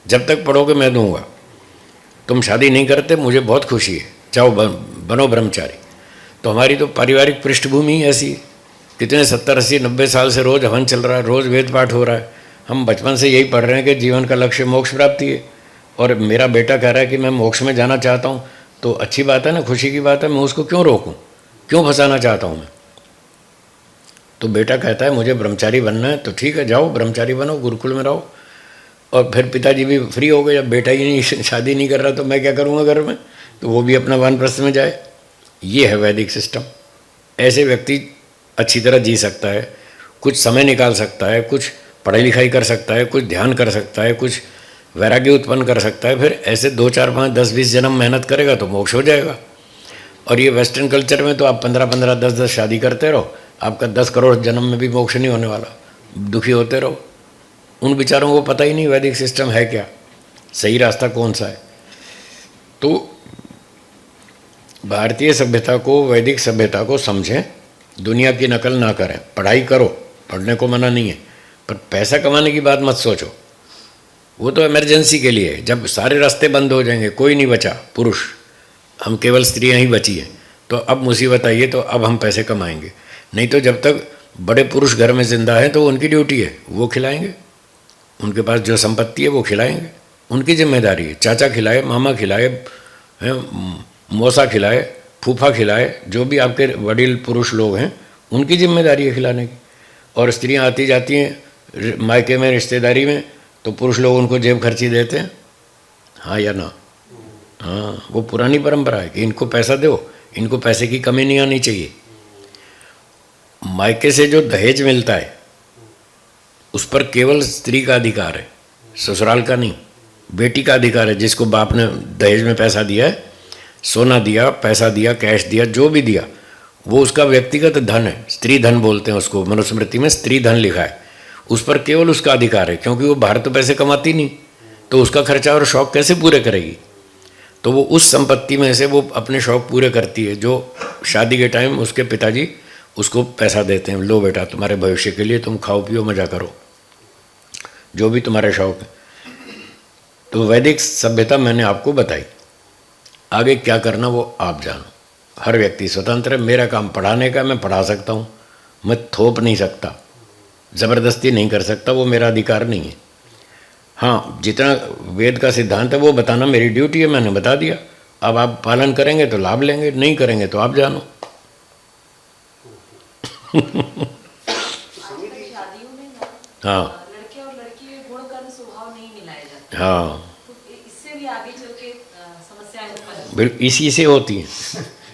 [SPEAKER 1] जब तक पढ़ोगे मैं दूंगा। तुम शादी नहीं करते, मुझे बहुत खुशी है, जाओ बनो ब्रह्मचारी। तो हमारी तो पारिवारिक पृष्ठभूमि ही ऐसी है। कितने 70, 80, 90 साल से रोज़ हवन चल रहा है, रोज़ वेद पाठ हो रहा है। हम बचपन से यही पढ़ रहे हैं कि जीवन का लक्ष्य मोक्ष प्राप्ति है। और मेरा बेटा कह रहा है कि मैं मोक्ष में जाना चाहता हूँ, तो अच्छी बात है ना, खुशी की बात है। मैं उसको क्यों रोकूं, क्यों फंसाना चाहता हूँ मैं? तो बेटा कहता है मुझे ब्रह्मचारी बनना है, तो ठीक है, जाओ ब्रह्मचारी बनो, गुरुकुल में रहो। और फिर पिताजी भी फ्री हो गए, जब बेटा ही नहीं शादी नहीं कर रहा तो मैं क्या करूँगा घर में, तो वो भी अपना वानप्रस्थ में जाए। ये है वैदिक सिस्टम। ऐसे व्यक्ति अच्छी तरह जी सकता है, कुछ समय निकाल सकता है, कुछ पढ़ाई लिखाई कर सकता है, कुछ ध्यान कर सकता है, कुछ वैराग्य उत्पन्न कर सकता है। फिर ऐसे 2, 4, 5, 10, 20 जन्म मेहनत करेगा तो मोक्ष हो जाएगा। और ये वेस्टर्न कल्चर में तो आप 15, 15, 10, 10 शादी करते रहो, आपका 10 करोड़ जन्म में भी मोक्ष नहीं होने वाला, दुखी होते रहो। उन बेचारों को पता ही नहीं वैदिक सिस्टम है क्या, सही रास्ता कौन सा है। तो भारतीय सभ्यता को, वैदिक सभ्यता को समझें, दुनिया की नकल ना करें। पढ़ाई करो, पढ़ने को मना नहीं है, पर पैसा कमाने की बात मत सोचो। वो तो इमरजेंसी के लिए है, जब सारे रास्ते बंद हो जाएंगे, कोई नहीं बचा पुरुष, हम केवल स्त्रियां ही बची हैं, तो अब मुसीबत आई है, तो अब हम पैसे कमाएंगे। नहीं तो जब तक बड़े पुरुष घर में जिंदा हैं तो उनकी ड्यूटी है, वो खिलाएंगे, उनके पास जो संपत्ति है वो खिलाएंगे, उनकी जिम्मेदारी है। चाचा खिलाए, मामा खिलाए, मौसा खिलाए, फूफा खिलाए, जो भी आपके वडील पुरुष लोग हैं उनकी जिम्मेदारी है खिलाने की। और स्त्रियां आती जाती हैं मायके में, रिश्तेदारी में, तो पुरुष लोग उनको जेब खर्ची देते हैं, हाँ या ना? हाँ, वो पुरानी परंपरा है कि इनको पैसा दो, इनको पैसे की कमी नहीं आनी चाहिए। मायके से जो दहेज मिलता है उस पर केवल स्त्री का अधिकार है, ससुराल का नहीं। बेटी का अधिकार है, जिसको बाप ने दहेज में पैसा दिया है, सोना दिया, पैसा दिया, कैश दिया, जो भी दिया, वो उसका व्यक्तिगत धन है। स्त्री धन बोलते हैं उसको, मनुस्मृति में स्त्री धन लिखा है। उस पर केवल उसका अधिकार है, क्योंकि वो बाहर तो पैसे कमाती नहीं, तो उसका खर्चा और शौक कैसे पूरे करेगी? तो वो उस संपत्ति में से वो अपने शौक पूरे करती है, जो शादी के टाइम उसके पिताजी उसको पैसा देते हैं, लो बेटा तुम्हारे भविष्य के लिए, तुम खाओ पियो मजा करो, जो भी तुम्हारे शौक है। तो वैदिक सभ्यता मैंने आपको बताई, आगे क्या करना वो आप जानो। हर व्यक्ति स्वतंत्र है। मेरा काम पढ़ाने का, मैं पढ़ा सकता हूँ, मैं थोप नहीं सकता, ज़बरदस्ती नहीं कर सकता, वो मेरा अधिकार नहीं है। हाँ, जितना वेद का सिद्धांत है वो बताना मेरी ड्यूटी है, मैंने बता दिया। अब आप पालन करेंगे तो लाभ लेंगे, नहीं करेंगे तो आप जानो।
[SPEAKER 2] आजकल शादियों में ना
[SPEAKER 1] हाँ
[SPEAKER 2] लड़के और लड़की में गुण कर्म स्वभाव नहीं मिलाए जाते,
[SPEAKER 1] हाँ,
[SPEAKER 2] तो इससे भी आगे चल के समस्याएं उत्पन्न
[SPEAKER 1] बिल्कुल इसी से होती हैं,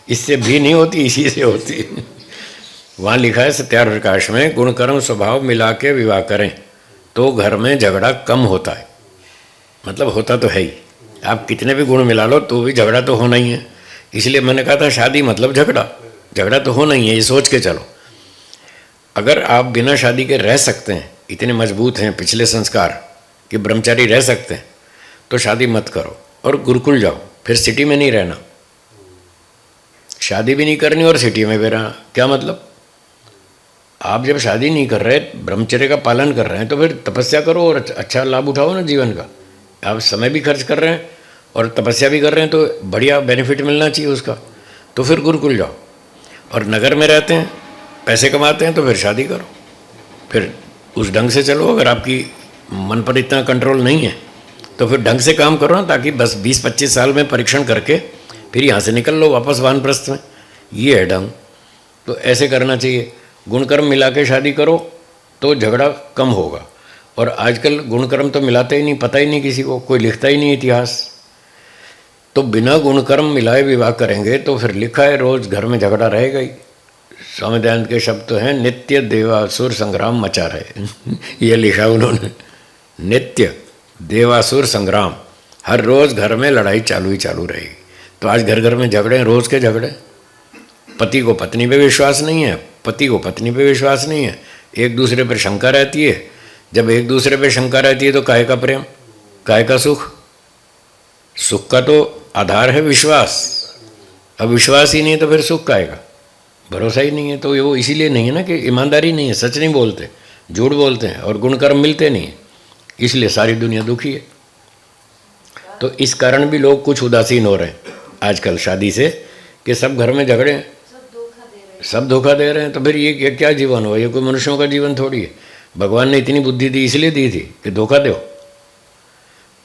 [SPEAKER 1] इससे भी नहीं होती, इसी से होती है। वहाँ लिखा है सत्यार्थ प्रकाश में, गुण कर्म स्वभाव मिला के विवाह करें तो घर में झगड़ा कम होता है। मतलब होता तो है ही, आप कितने भी गुण मिला लो तो भी झगड़ा तो होना ही है। इसलिए मैंने कहा था शादी मतलब झगड़ा, झगड़ा तो होना ही है, ये सोच के चलो। अगर आप बिना शादी के रह सकते हैं, इतने मजबूत हैं पिछले संस्कार कि ब्रह्मचारी रह सकते हैं, तो शादी मत करो और गुरुकुल जाओ। फिर सिटी में नहीं रहना, शादी भी नहीं करनी और सिटी में भी रहना, क्या मतलब? आप जब शादी नहीं कर रहे, ब्रह्मचर्य का पालन कर रहे हैं, तो फिर तपस्या करो और अच्छा लाभ उठाओ ना जीवन का। आप समय भी खर्च कर रहे हैं और तपस्या भी कर रहे हैं, तो बढ़िया बेनिफिट मिलना चाहिए उसका। तो फिर गुरुकुल जाओ। और नगर में रहते हैं, पैसे कमाते हैं, तो फिर शादी करो, फिर उस ढंग से चलो। अगर आपकी मन पर इतना कंट्रोल नहीं है तो फिर ढंग से काम करो ना, ताकि बस 20-25 साल में परीक्षण करके फिर यहाँ से निकल लो वापस वानप्रस्थ में। ये है ढंग, तो ऐसे करना चाहिए। गुणकर्म मिला के शादी करो तो झगड़ा कम होगा। और आजकल गुणकर्म तो मिलाते ही नहीं, पता ही नहीं किसी को, कोई लिखता ही नहीं इतिहास। तो बिना गुणकर्म मिलाए विवाह करेंगे तो फिर लिखा है रोज घर में झगड़ा रहेगा ही। स्वामी दयानंद के शब्द तो हैं, नित्य देवासुर संग्राम मचा रहे। ये लिखा उन्होंने, नित्य देवासुर संग्राम, हर रोज घर में लड़ाई चालू ही चालू रहेगी। तो आज घर घर में झगड़े, रोज के झगड़े। पति को पत्नी पे विश्वास नहीं है, पति को पत्नी पे विश्वास नहीं है, एक दूसरे पर शंका रहती है। जब एक दूसरे पे शंका रहती है तो काहे का प्रेम, काहे का सुख? सुख का तो आधार है विश्वास। अब विश्वास ही नहीं है तो फिर सुख काहे का? भरोसा ही नहीं है। तो वो इसीलिए नहीं है ना कि ईमानदारी नहीं है, सच नहीं बोलते। झूठ बोलते हैं और गुण कर्म मिलते नहीं, इसलिए सारी दुनिया दुखी है। तो इस कारण भी लोग कुछ उदासीन हो रहे हैं आजकल शादी से, कि सब घर में झगड़े हैं, सब धोखा दे रहे हैं। तो फिर ये क्या जीवन हुआ? ये कोई मनुष्यों का जीवन थोड़ी है। भगवान ने इतनी बुद्धि दी इसलिए दी थी कि धोखा दो।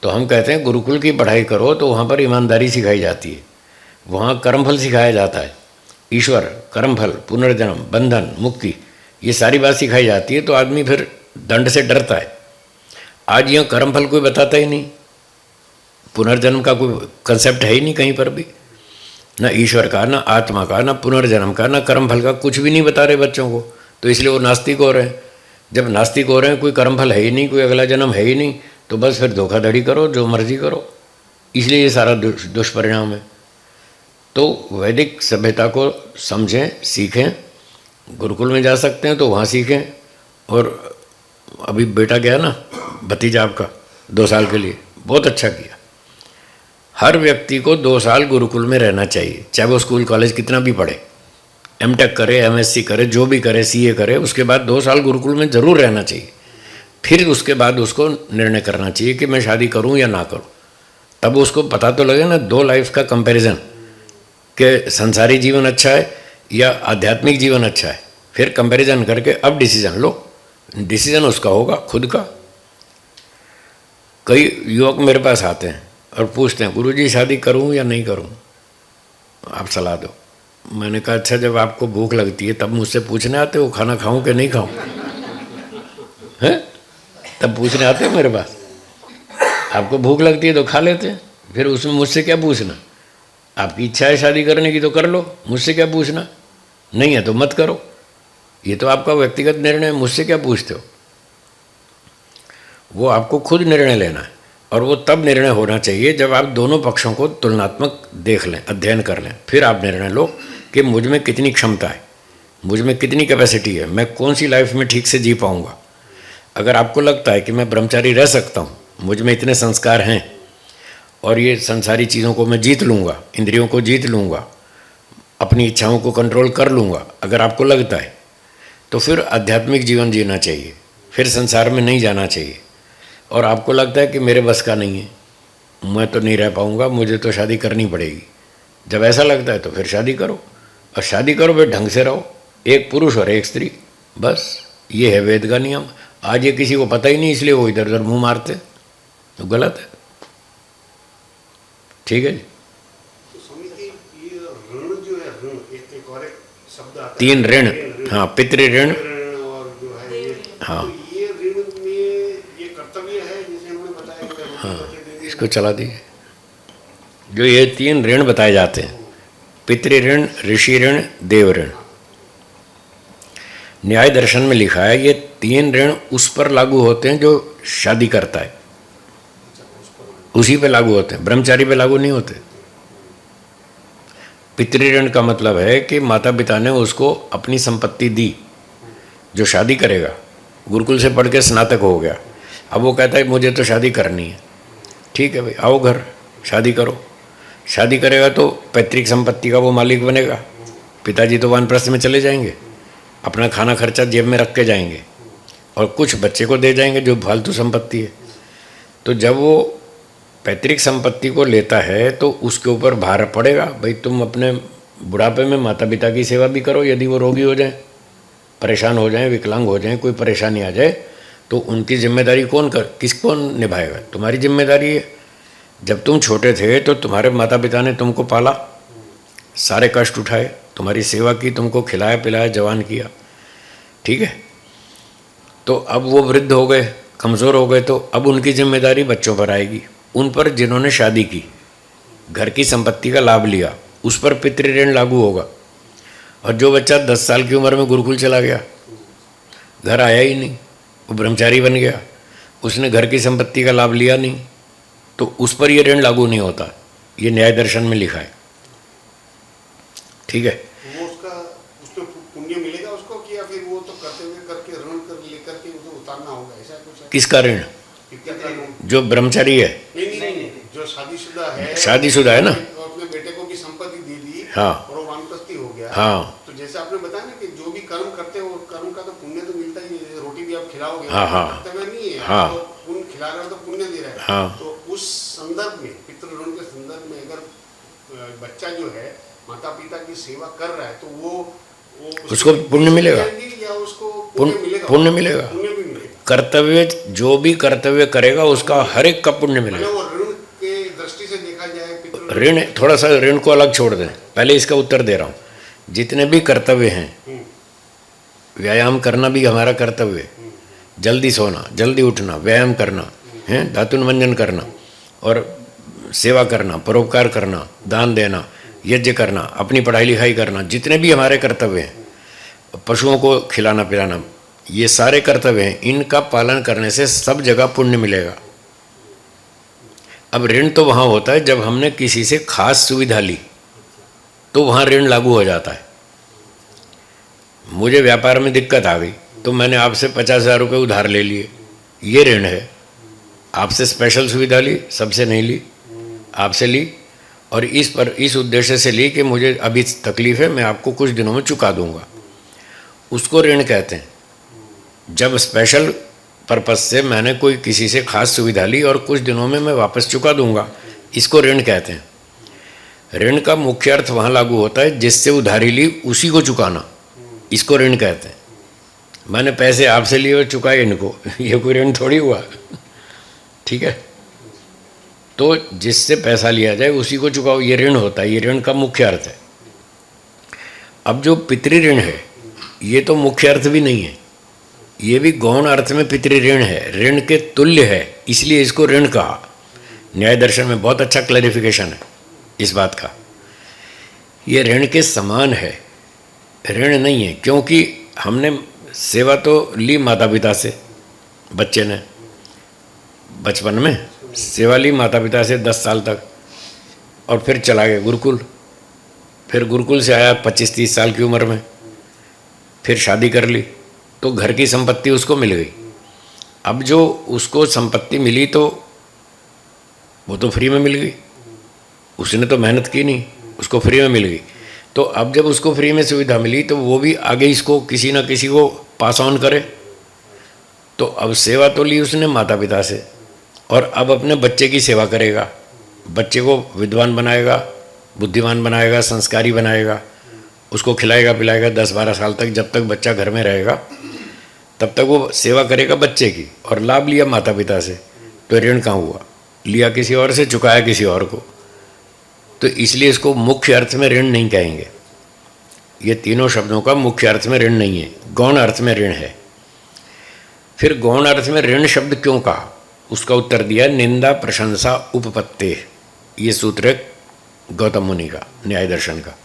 [SPEAKER 1] तो हम कहते हैं गुरुकुल की पढ़ाई करो तो वहाँ पर ईमानदारी सिखाई जाती है, वहाँ कर्मफल सिखाया जाता है, ईश्वर, कर्मफल, पुनर्जन्म, बंधन, मुक्ति, ये सारी बात सिखाई जाती है। तो आदमी फिर दंड से डरता है। आज यहाँ कर्मफल कोई बताता ही नहीं, पुनर्जन्म का कोई कंसेप्ट है ही नहीं कहीं पर भी, ना ईश्वर का, ना आत्मा का, ना पुनर्जन्म का, ना कर्मफल का, कुछ भी नहीं बता रहे बच्चों को। तो इसलिए वो नास्तिक हो रहे हैं। जब नास्तिक हो रहे हैं, कोई कर्मफल है ही नहीं, कोई अगला जन्म है ही नहीं, तो बस फिर धोखाधड़ी करो, जो मर्जी करो। इसलिए ये सारा दुष्परिणाम है। तो वैदिक सभ्यता को समझें, सीखें। गुरुकुल में जा सकते हैं तो वहाँ सीखें। और अभी बेटा गया ना, भतीजा आपका 2 साल के लिए, बहुत अच्छा किया। हर व्यक्ति को 2 साल गुरुकुल में रहना चाहिए, चाहे वो स्कूल कॉलेज कितना भी पढ़े, एमटेक करे, एमएससी करे, जो भी करे, सीए करे, उसके बाद 2 साल गुरुकुल में ज़रूर रहना चाहिए। फिर उसके बाद उसको निर्णय करना चाहिए कि मैं शादी करूं या ना करूं। तब उसको पता तो लगे ना, 2 लाइफ का कंपैरिजन, कि संसारी जीवन अच्छा है या आध्यात्मिक जीवन अच्छा है। फिर कंपैरिजन करके अब डिसीजन लो। डिसीजन उसका होगा, खुद का। कई युवक मेरे पास आते हैं और पूछते हैं, गुरुजी शादी करूं या नहीं करूं, आप सलाह दो। मैंने कहा अच्छा, जब आपको भूख लगती है तब मुझसे पूछने आते हो खाना खाऊं कि नहीं खाऊं? हैं? तब पूछने आते हो मेरे पास। आपको भूख लगती है तो खा लेते हैं, फिर उसमें मुझसे क्या पूछना? आपकी इच्छा है शादी करने की तो कर लो, मुझसे क्या पूछना? नहीं है तो मत करो, ये तो आपका व्यक्तिगत निर्णय है, मुझसे क्या पूछते हो? वो आपको खुद निर्णय लेना है। और वो तब निर्णय होना चाहिए जब आप दोनों पक्षों को तुलनात्मक देख लें, अध्ययन कर लें। फिर आप निर्णय लो कि मुझ में कितनी क्षमता है, मुझ में कितनी कैपेसिटी है, मैं कौन सी लाइफ में ठीक से जी पाऊँगा। अगर आपको लगता है कि मैं ब्रह्मचारी रह सकता हूँ, मुझ में इतने संस्कार हैं और ये संसारी चीज़ों को मैं जीत लूँगा, इंद्रियों को जीत लूँगा, अपनी इच्छाओं को कंट्रोल कर लूँगा, अगर आपको लगता है, तो फिर आध्यात्मिक जीवन जीना चाहिए, फिर संसार में नहीं जाना चाहिए। और आपको लगता है कि मेरे बस का नहीं है, मैं तो नहीं रह पाऊँगा, मुझे तो शादी करनी पड़ेगी, जब ऐसा लगता है तो फिर शादी करो। और शादी करो फिर ढंग से रहो, एक पुरुष और एक स्त्री, बस ये है वेद का नियम। आज ये किसी को पता ही नहीं, इसलिए वो इधर उधर मुँह मारते, तो गलत है। ठीक है जी।
[SPEAKER 6] तो स्वामी जी, ये ऋण जो है, ऋण एक और एक शब्द आता है,
[SPEAKER 1] 3 ऋण, हाँ, पितृ ऋण,
[SPEAKER 6] और जो है ये,
[SPEAKER 1] हाँ।
[SPEAKER 6] तो ये ऋण में ये कर्तव्य है जिसे हमने बताया कि
[SPEAKER 1] हाँ, इसको चला दीजिए। जो ये 3 ऋण बताए जाते हैं, पितृ ऋण, ऋषि ऋण, देव ऋण, न्याय दर्शन में लिखा है ये 3 ऋण उस पर लागू होते हैं जो शादी करता है, उसी पे लागू होते हैं, ब्रह्मचारी पे लागू नहीं होते। पितृ ऋण का मतलब है कि माता पिता ने उसको अपनी संपत्ति दी। जो शादी करेगा, गुरुकुल से पढ़ के स्नातक हो गया, अब वो कहता है मुझे तो शादी करनी है, ठीक है भाई, आओ घर, शादी करो। शादी करेगा तो पैतृक संपत्ति का वो मालिक बनेगा। पिताजी तो वानप्रस्थ में चले जाएंगे, अपना खाना खर्चा जेब में रख के जाएंगे और कुछ बच्चे को दे जाएंगे जो फालतू संपत्ति है। तो जब वो पैतृक संपत्ति को लेता है तो उसके ऊपर भार पड़ेगा, भाई तुम अपने बुढ़ापे में माता पिता की सेवा भी करो। यदि वो रोगी हो जाए, परेशान हो जाए, विकलांग हो जाए, कोई परेशानी आ जाए, तो उनकी जिम्मेदारी किसको निभाएगा? तुम्हारी जिम्मेदारी है। जब तुम छोटे थे तो तुम्हारे माता पिता ने तुमको पाला, सारे कष्ट उठाए, तुम्हारी सेवा की, तुमको खिलाया पिलाया, जवान किया, ठीक है। तो अब वो वृद्ध हो गए, कमज़ोर हो गए, तो अब उनकी जिम्मेदारी बच्चों पर आएगी। उन पर जिन्होंने शादी की, घर की संपत्ति का लाभ लिया, उस पर पितृ ऋण लागू होगा। और जो बच्चा 10 साल की उम्र में गुरुकुल चला गया, घर आया ही नहीं, वो ब्रह्मचारी बन गया, उसने घर की संपत्ति का लाभ लिया नहीं, तो उस पर ये ऋण लागू नहीं होता। ये न्याय दर्शन में लिखा है, ठीक है।
[SPEAKER 6] वो उसमें पुण्य मिलेगा उसको, कि या फिर वो तो करते हुए करके ऋण कर लेकर के उसे उतारना होगा, ऐसा कुछ है?
[SPEAKER 1] किसका ऋण? जो ब्रह्मचारी है,
[SPEAKER 6] नहीं, जो शादीशुदा है,
[SPEAKER 1] शादीशुदा है ना,
[SPEAKER 6] अपने बेटे को भी संपत्ति दे दी,
[SPEAKER 1] हाँ,
[SPEAKER 6] और वो वानप्रस्थी हो गया,
[SPEAKER 1] हाँ,
[SPEAKER 6] तो जैसे आपने बताया ना कि जो भी कर्म करते हो, कर्म का तो पुण्य तो मिलता ही है, रोटी भी आप खिला ये
[SPEAKER 1] हाँ, हाँ।
[SPEAKER 6] कर्तव्य नहीं है,
[SPEAKER 1] हाँ।
[SPEAKER 6] तो पुण्य खिला रहा है तो पुण्य दे रहा है।
[SPEAKER 1] हाँ।
[SPEAKER 6] तो उस संदर्भ में, पितृ ऋण के संदर्भ में अगर बच्चा जो है माता पिता की सेवा कर रहा है तो वो
[SPEAKER 1] उसको पुण्य मिलेगा।
[SPEAKER 6] या उसको पुण्य मिलेगा?
[SPEAKER 1] पुण्य मिलेगा।
[SPEAKER 6] पुण्य भी मिलेगा।
[SPEAKER 1] कर्तव्य, जो भी कर्तव्य करेगा उसका हर एक का पुण्य मिलेगा।
[SPEAKER 6] मतलब वो ऋण के दृष्टि से देखा जाए, पितृ
[SPEAKER 1] ऋण, थोड़ा सा ऋण को अलग छोड़ दें, पहले इसका उत्तर दे रहा हूँ। जितने भी कर्तव्य हैं, व्यायाम करना भी हमारा कर्तव्य है। जल्दी सोना, जल्दी उठना, व्यायाम करना है, धातुन्मंजन करना और सेवा करना, परोपकार करना, दान देना, यज्ञ करना, अपनी पढ़ाई लिखाई करना, जितने भी हमारे कर्तव्य हैं, पशुओं को खिलाना पिलाना, ये सारे कर्तव्य हैं। इनका पालन करने से सब जगह पुण्य मिलेगा। अब ऋण तो वहाँ होता है जब हमने किसी से खास सुविधा ली, तो वहाँ ऋण लागू हो जाता है। मुझे व्यापार में दिक्कत आ गई तो मैंने आपसे 50,000 रुपये उधार ले लिए, ये ऋण है। आपसे स्पेशल सुविधा ली, सबसे नहीं ली, आपसे ली, और इस उद्देश्य से ली कि मुझे अभी तकलीफ है, मैं आपको कुछ दिनों में चुका दूंगा, उसको ऋण कहते हैं। जब स्पेशल पर्पस से मैंने कोई किसी से खास सुविधा ली और कुछ दिनों में मैं वापस चुका दूंगा, इसको ऋण कहते हैं। ऋण का मुख्य अर्थ वहाँ लागू होता है जिससे उधारी ली उसी को चुकाना, इसको ऋण कहते हैं। मैंने पैसे आपसे लिए और चुकाए इनको, ये कोई ऋण थोड़ी हुआ। ठीक है, तो जिससे पैसा लिया जाए उसी को चुकाओ, ये ऋण होता है, ये ऋण का मुख्य अर्थ है। अब जो पितृ ऋण है ये तो मुख्य अर्थ भी नहीं है, ये भी गौण अर्थ में पितृ ऋण है, ऋण के तुल्य है, इसलिए इसको ऋण कहा। न्याय दर्शन में बहुत अच्छा क्लैरिफिकेशन है इस बात का। ये ऋण के समान है, ऋण नहीं है, क्योंकि हमने सेवा तो ली माता पिता से, बच्चे ने बचपन में सेवा ली माता पिता से 10 साल तक, और फिर चला गया गुरुकुल। फिर गुरुकुल से आया 25-30 साल की उम्र में, फिर शादी कर ली, तो घर की संपत्ति उसको मिल गई। अब जो उसको संपत्ति मिली तो वो तो फ्री में मिल गई, उसने तो मेहनत की नहीं, उसको फ्री में मिल गई। तो अब जब उसको फ्री में सुविधा मिली तो वो भी आगे इसको किसी ना किसी को पास ऑन करे। तो अब सेवा तो ली उसने माता पिता से, और अब अपने बच्चे की सेवा करेगा, बच्चे को विद्वान बनाएगा, बुद्धिमान बनाएगा, संस्कारी बनाएगा, उसको खिलाएगा पिलाएगा 10-12 साल तक। जब तक बच्चा घर में रहेगा तब तक वो सेवा करेगा बच्चे की, और लाभ लिया माता पिता से, तो ऋण कहाँ हुआ? लिया किसी और से, चुकाया किसी और को। तो इसलिए इसको मुख्य अर्थ में ऋण नहीं कहेंगे। ये तीनों शब्दों का मुख्य अर्थ में ऋण नहीं है, गौण अर्थ में ऋण है। फिर गौण अर्थ में ऋण शब्द क्यों कहा, उसका उत्तर दिया निंदा प्रशंसा उपपत्ते। ये सूत्र है गौतम मुनि का, न्याय दर्शन का।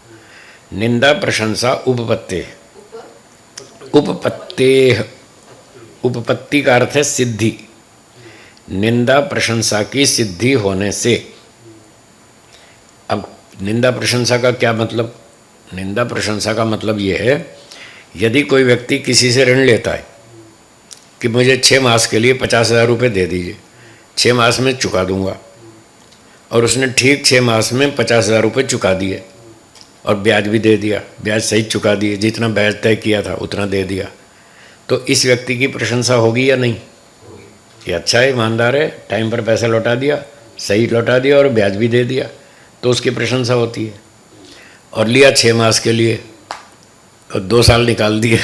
[SPEAKER 1] निंदा प्रशंसा उपपत्ते, उपपत्ते, उपपत्ति का अर्थ है सिद्धि। निंदा प्रशंसा की सिद्धि होने से। अब निंदा प्रशंसा का क्या मतलब? निंदा प्रशंसा का मतलब ये है, यदि कोई व्यक्ति किसी से ऋण लेता है कि मुझे 6 मास के लिए 50,000 रुपये दे दीजिए, 6 मास में चुका दूंगा, और उसने ठीक 6 मास में 50,000 रुपये चुका दिए और ब्याज भी दे दिया, ब्याज सहित चुका दिए, जितना ब्याज तय किया था उतना दे दिया, तो इस व्यक्ति की प्रशंसा होगी या नहीं? ये अच्छा है, ईमानदार है, टाइम पर पैसा लौटा दिया, सही लौटा दिया और ब्याज भी दे दिया, तो उसकी प्रशंसा होती है। और लिया 6 मास के लिए और 2 साल निकाल दिए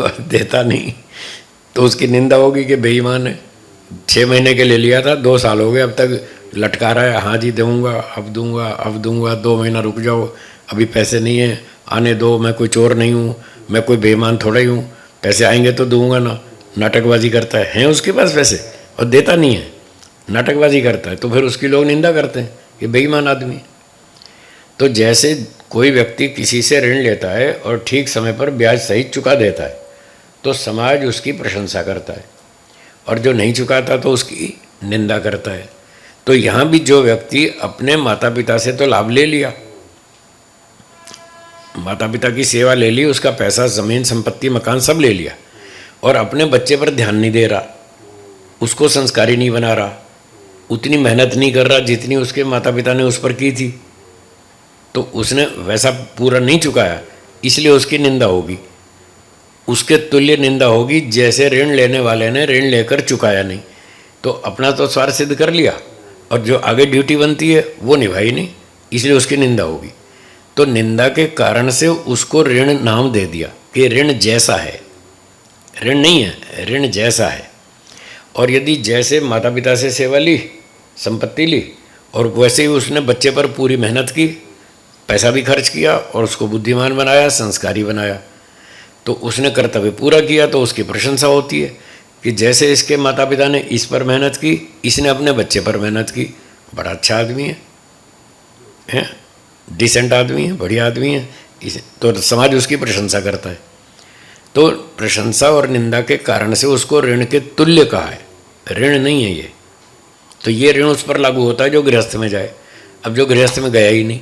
[SPEAKER 1] और देता नहीं, तो उसकी निंदा होगी कि बेईमान है। 6 महीने के लिए लिया था, 2 साल हो गए, अब तक लटका रहा है, हाँ जी दूंगा, अब दूंगा, अब दूंगा, 2 महीना रुक जाओ, अभी पैसे नहीं है, आने दो, मैं कोई चोर नहीं हूँ, मैं कोई बेईमान थोड़ा ही हूँ, पैसे आएंगे तो दूंगा ना। नाटकबाजी करता है उसके पास पैसे और देता नहीं है, नाटकबाजी करता है, तो फिर उसकी लोग निंदा करते हैं कि बेईमान आदमी। तो जैसे कोई व्यक्ति किसी से ऋण लेता है और ठीक समय पर ब्याज सहित चुका देता है, तो समाज उसकी प्रशंसा करता है, और जो नहीं चुकाता तो उसकी निंदा करता है। तो यहाँ भी जो व्यक्ति अपने माता पिता से तो लाभ ले लिया, माता पिता की सेवा ले ली, उसका पैसा, ज़मीन, संपत्ति, मकान सब ले लिया, और अपने बच्चे पर ध्यान नहीं दे रहा, उसको संस्कारी नहीं बना रहा, उतनी मेहनत नहीं कर रहा जितनी उसके माता पिता ने उस पर की थी, तो उसने वैसा पूरा नहीं चुकाया, इसलिए उसकी निंदा होगी। उसके तुल्य निंदा होगी जैसे ऋण लेने वाले ने ऋण लेकर चुकाया नहीं। तो अपना तो स्वार्थ सिद्ध कर लिया और जो आगे ड्यूटी बनती है वो निभाई नहीं, इसलिए उसकी निंदा होगी। तो निंदा के कारण से उसको ऋण नाम दे दिया कि ऋण जैसा है, ऋण नहीं है, ऋण जैसा है। और यदि जैसे माता पिता से सेवा ली, संपत्ति ली, और वैसे ही उसने बच्चे पर पूरी मेहनत की, पैसा भी खर्च किया और उसको बुद्धिमान बनाया, संस्कारी बनाया, तो उसने कर्तव्य पूरा किया, तो उसकी प्रशंसा होती है कि जैसे इसके माता पिता ने इस पर मेहनत की, इसने अपने बच्चे पर मेहनत की, बड़ा अच्छा आदमी है, डिसेंट आदमी है, बढ़िया आदमी है, तो समाज उसकी प्रशंसा करता है। तो प्रशंसा और निंदा के कारण से उसको ऋण के तुल्य कहा है, ऋण नहीं है ये। तो ये ऋण उस पर लागू होता है जो गृहस्थ में जाए। अब जो गृहस्थ में गया ही नहीं,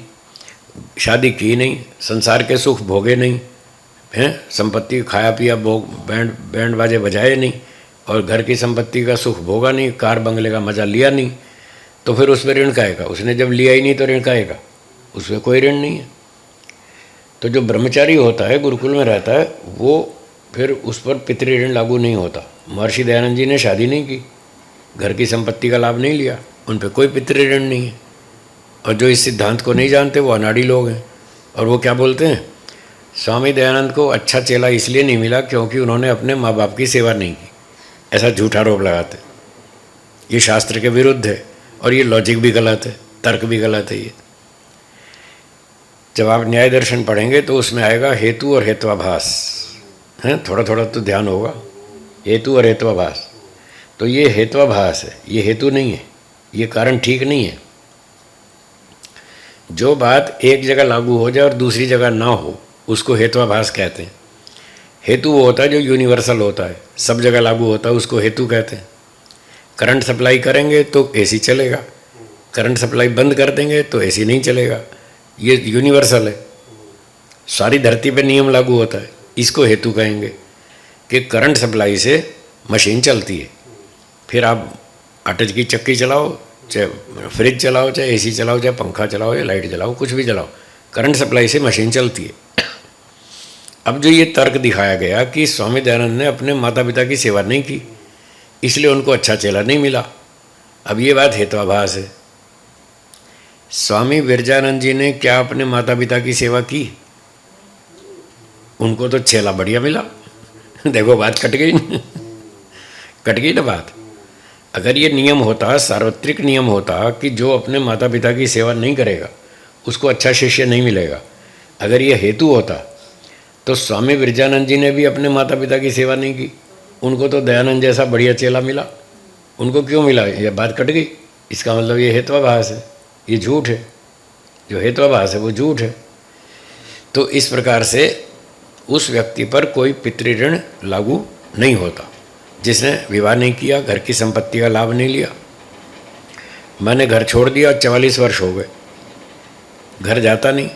[SPEAKER 1] शादी की नहीं, संसार के सुख भोगे नहीं, हैं, संपत्ति खाया पिया, बैंड बाजे बजाए नहीं, और घर की संपत्ति का सुख भोगा नहीं, कार बंगले का मज़ा लिया नहीं, तो फिर उसमें ऋण काहेगा? उसने जब लिया ही नहीं तो ऋण काहेगा? उसमें कोई ऋण नहीं है। तो जो ब्रह्मचारी होता है, गुरुकुल में रहता है, वो फिर उस पर पितृ ऋण लागू नहीं होता। महर्षि दयानंद जी ने शादी नहीं की, घर की संपत्ति का लाभ नहीं लिया, उन पर कोई पितृ ऋण नहीं है। और जो इस सिद्धांत को नहीं जानते वो अनाड़ी लोग हैं। और वो क्या बोलते हैं, स्वामी दयानंद को अच्छा चेला इसलिए नहीं मिला क्योंकि उन्होंने अपने माँ बाप की सेवा नहीं की, ऐसा झूठा आरोप लगाते। ये शास्त्र के विरुद्ध है और ये लॉजिक भी गलत है, तर्क भी गलत है। ये जब आप न्याय दर्शन पढ़ेंगे तो उसमें आएगा हेतु और हेत्वाभास, हैं, थोड़ा थोड़ा तो ध्यान होगा, हेतु और हेत्वाभास। तो ये हेत्वाभास है, ये हेतु नहीं है, ये कारण ठीक नहीं है। जो बात एक जगह लागू हो जाए और दूसरी जगह ना हो उसको हेत्वाभास कहते हैं। हेतु वो होता है जो यूनिवर्सल होता है, सब जगह लागू होता है, उसको हेतु कहते हैं। करंट सप्लाई करेंगे तो एसी चलेगा, करंट सप्लाई बंद कर देंगे तो एसी नहीं चलेगा, ये यूनिवर्सल है, सारी धरती पे नियम लागू होता है, इसको हेतु कहेंगे कि करंट सप्लाई से मशीन चलती है। फिर आप आटे की चक्की चलाओ, चाहे फ्रिज चलाओ, चाहे एसी चलाओ, चाहे पंखा चलाओ या लाइट चलाओ, कुछ भी चलाओ, करंट सप्लाई से मशीन चलती है। अब जो ये तर्क दिखाया गया कि स्वामी दयानंद ने अपने माता पिता की सेवा नहीं की इसलिए उनको अच्छा चेला नहीं मिला, अब ये बात हेत्वाभास है। स्वामी विरजानंद जी ने क्या अपने माता पिता की सेवा की? उनको तो चेला बढ़िया मिला। देखो बात कट गई कट गई ना बात। अगर ये नियम होता, सार्वत्रिक नियम होता कि जो अपने माता पिता की सेवा नहीं करेगा उसको अच्छा शिष्य नहीं मिलेगा, अगर ये हेतु होता तो स्वामी विरजानंद जी ने भी अपने माता पिता की सेवा नहीं की, उनको तो दयानंद जैसा बढ़िया चेला मिला, उनको क्यों मिला? ये बात कट गई। इसका मतलब ये हेत्वाभास है, ये झूठ है, जो हेत्वाभास है वो झूठ है। तो इस प्रकार से उस व्यक्ति पर कोई पितृ ऋण लागू नहीं होता जिसने विवाह नहीं किया, घर की संपत्ति का लाभ नहीं लिया। मैंने घर छोड़ दिया, 44 वर्ष हो गए, घर जाता नहीं,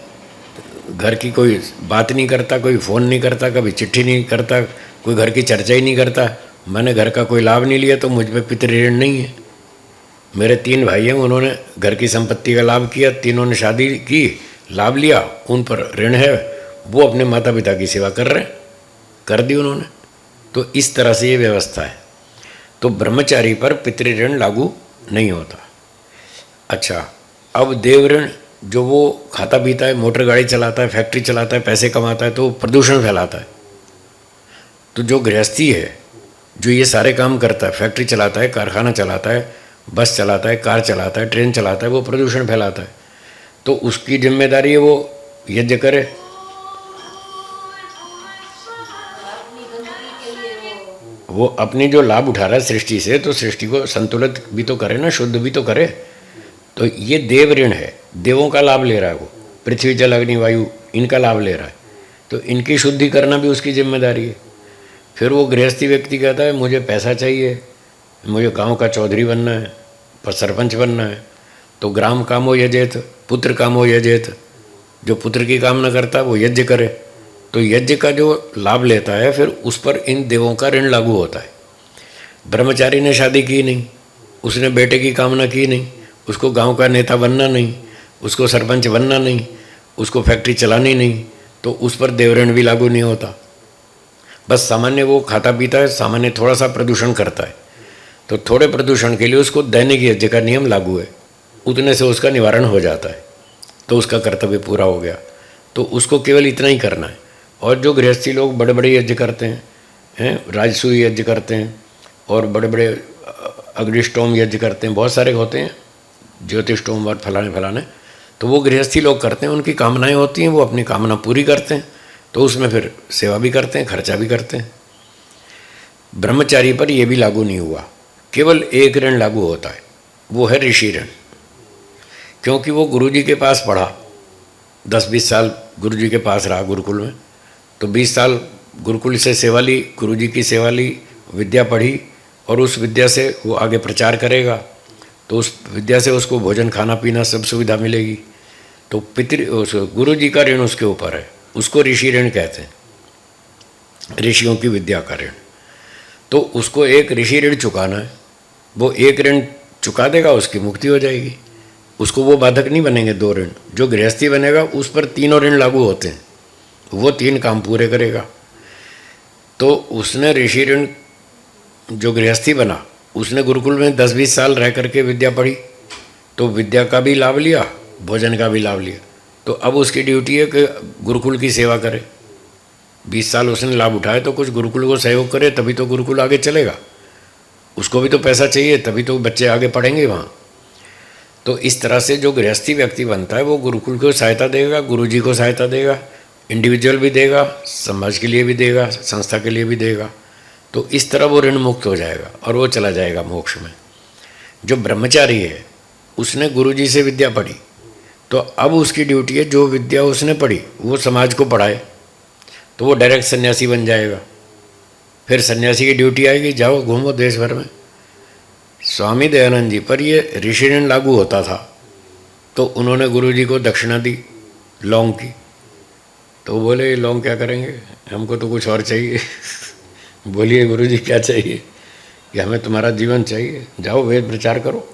[SPEAKER 1] घर की कोई बात नहीं करता, कोई फ़ोन नहीं करता, कभी चिट्ठी नहीं करता, कोई घर की चर्चा ही नहीं करता, मैंने घर का कोई लाभ नहीं लिया, तो मुझ पर पितृ ऋण नहीं है। मेरे 3 भाई हैं, उन्होंने घर की संपत्ति का लाभ किया, तीनों ने शादी की, लाभ लिया, उन पर ऋण है, वो अपने माता पिता की सेवा कर रहे हैं, कर दी उन्होंने। तो इस तरह से ये व्यवस्था है। तो ब्रह्मचारी पर पितृ ऋण लागू नहीं होता। अच्छा, अब देव ऋण, जो वो खाता पीता है, मोटर गाड़ी चलाता है, फैक्ट्री चलाता है, पैसे कमाता है, तो प्रदूषण फैलाता है। तो जो गृहस्थी है, जो ये सारे काम करता है, फैक्ट्री चलाता है, कारखाना चलाता है, बस चलाता है, कार चलाता है, ट्रेन चलाता है, वो प्रदूषण फैलाता है, तो उसकी जिम्मेदारी है वो यज्ञ करे। वो अपनी जो लाभ उठा रहा है सृष्टि से, तो सृष्टि को संतुलित भी तो करे ना, शुद्ध भी तो करे। तो ये देव ऋण है, देवों का लाभ ले रहा है वो, पृथ्वी जल अग्नि वायु इनका लाभ ले रहा है, तो इनकी शुद्धि करना भी उसकी जिम्मेदारी है। फिर वो गृहस्थी व्यक्ति कहता है मुझे पैसा चाहिए, मुझे गांव का चौधरी बनना है, पर सरपंच बनना है, तो ग्राम कामो यजेत, पुत्र कामो यजेत, जो पुत्र की कामना करता है वो यज्ञ करे। तो यज्ञ का जो लाभ लेता है फिर उस पर इन देवों का ऋण लागू होता है। ब्रह्मचारी ने शादी की नहीं, उसने बेटे की कामना की नहीं, उसको गांव का नेता बनना नहीं, उसको सरपंच बनना नहीं, उसको फैक्ट्री चलानी नहीं, तो उस पर देव ऋण भी लागू नहीं होता। बस सामान्य वो खाता पीता है, सामान्य थोड़ा सा प्रदूषण करता है, तो थोड़े प्रदूषण के लिए उसको दैनिक यज्ञ का नियम लागू है, उतने से उसका निवारण हो जाता है, तो उसका कर्तव्य पूरा हो गया। तो उसको केवल इतना ही करना है। और जो गृहस्थी लोग बड़े बड़े यज्ञ करते हैं, राजसूय यज्ञ करते हैं और बड़े बड़े अग्निष्टोम यज्ञ करते हैं, बहुत सारे होते हैं, ज्योतिष्टोम और फलाने, तो वो गृहस्थी लोग करते हैं, उनकी कामनाएं होती हैं, वो अपनी कामना पूरी करते हैं, तो उसमें फिर सेवा भी करते हैं, खर्चा भी करते हैं। ब्रह्मचारी पर यह भी लागू नहीं हुआ, केवल एक ऋण लागू होता है, वो है ऋषि ऋण। क्योंकि वो गुरुजी के पास पढ़ा, 10-20 साल गुरुजी के पास रहा गुरुकुल में, तो 20 साल गुरुकुल से सेवा ली, गुरुजी की सेवा ली, विद्या पढ़ी, और उस विद्या से वो आगे प्रचार करेगा, तो उस विद्या से उसको भोजन खाना पीना सब सुविधा मिलेगी। तो गुरुजी का ऋण उसके ऊपर है, उसको ऋषि ऋण कहते हैं, ऋषियों की विद्या का ऋण। तो उसको एक ऋषि ऋण चुकाना है, वो एक ऋण चुका देगा, उसकी मुक्ति हो जाएगी, उसको वो बाधक नहीं बनेंगे 2 ऋण। जो गृहस्थी बनेगा उस पर 3 ऋण लागू होते हैं, वो 3 काम पूरे करेगा। तो उसने ऋषि ऋण, जो गृहस्थी बना, उसने गुरुकुल में 10-20 साल रह करके विद्या पढ़ी, तो विद्या का भी लाभ लिया, भोजन का भी लाभ लिया। तो अब उसकी ड्यूटी है कि गुरुकुल की सेवा करे। 20 साल उसने लाभ उठाए, तो कुछ गुरुकुल को सहयोग करे, तभी तो गुरुकुल आगे चलेगा। उसको भी तो पैसा चाहिए, तभी तो बच्चे आगे पढ़ेंगे वहाँ। तो इस तरह से जो गृहस्थी व्यक्ति बनता है, वो गुरुकुल को सहायता देगा, गुरुजी को सहायता देगा, इंडिविजुअल भी देगा, समाज के लिए भी देगा, संस्था के लिए भी देगा। तो इस तरह वो ऋण मुक्त हो जाएगा और वो चला जाएगा मोक्ष में। जो ब्रह्मचारी है, उसने गुरुजी से विद्या पढ़ी, तो अब उसकी ड्यूटी है जो विद्या उसने पढ़ी वो समाज को पढ़ाए, तो वो डायरेक्ट सन्यासी बन जाएगा। फिर सन्यासी की ड्यूटी आएगी, जाओ घूमो देश भर में। स्वामी दयानंद जी पर ये ऋषि ऋण लागू होता था, तो उन्होंने गुरुजी को दक्षिणा दी लौंग की, तो बोले लौंग क्या करेंगे, हमको तो कुछ और चाहिए। बोलिए गुरुजी क्या चाहिए, कि हमें तुम्हारा जीवन चाहिए, जाओ वेद प्रचार करो।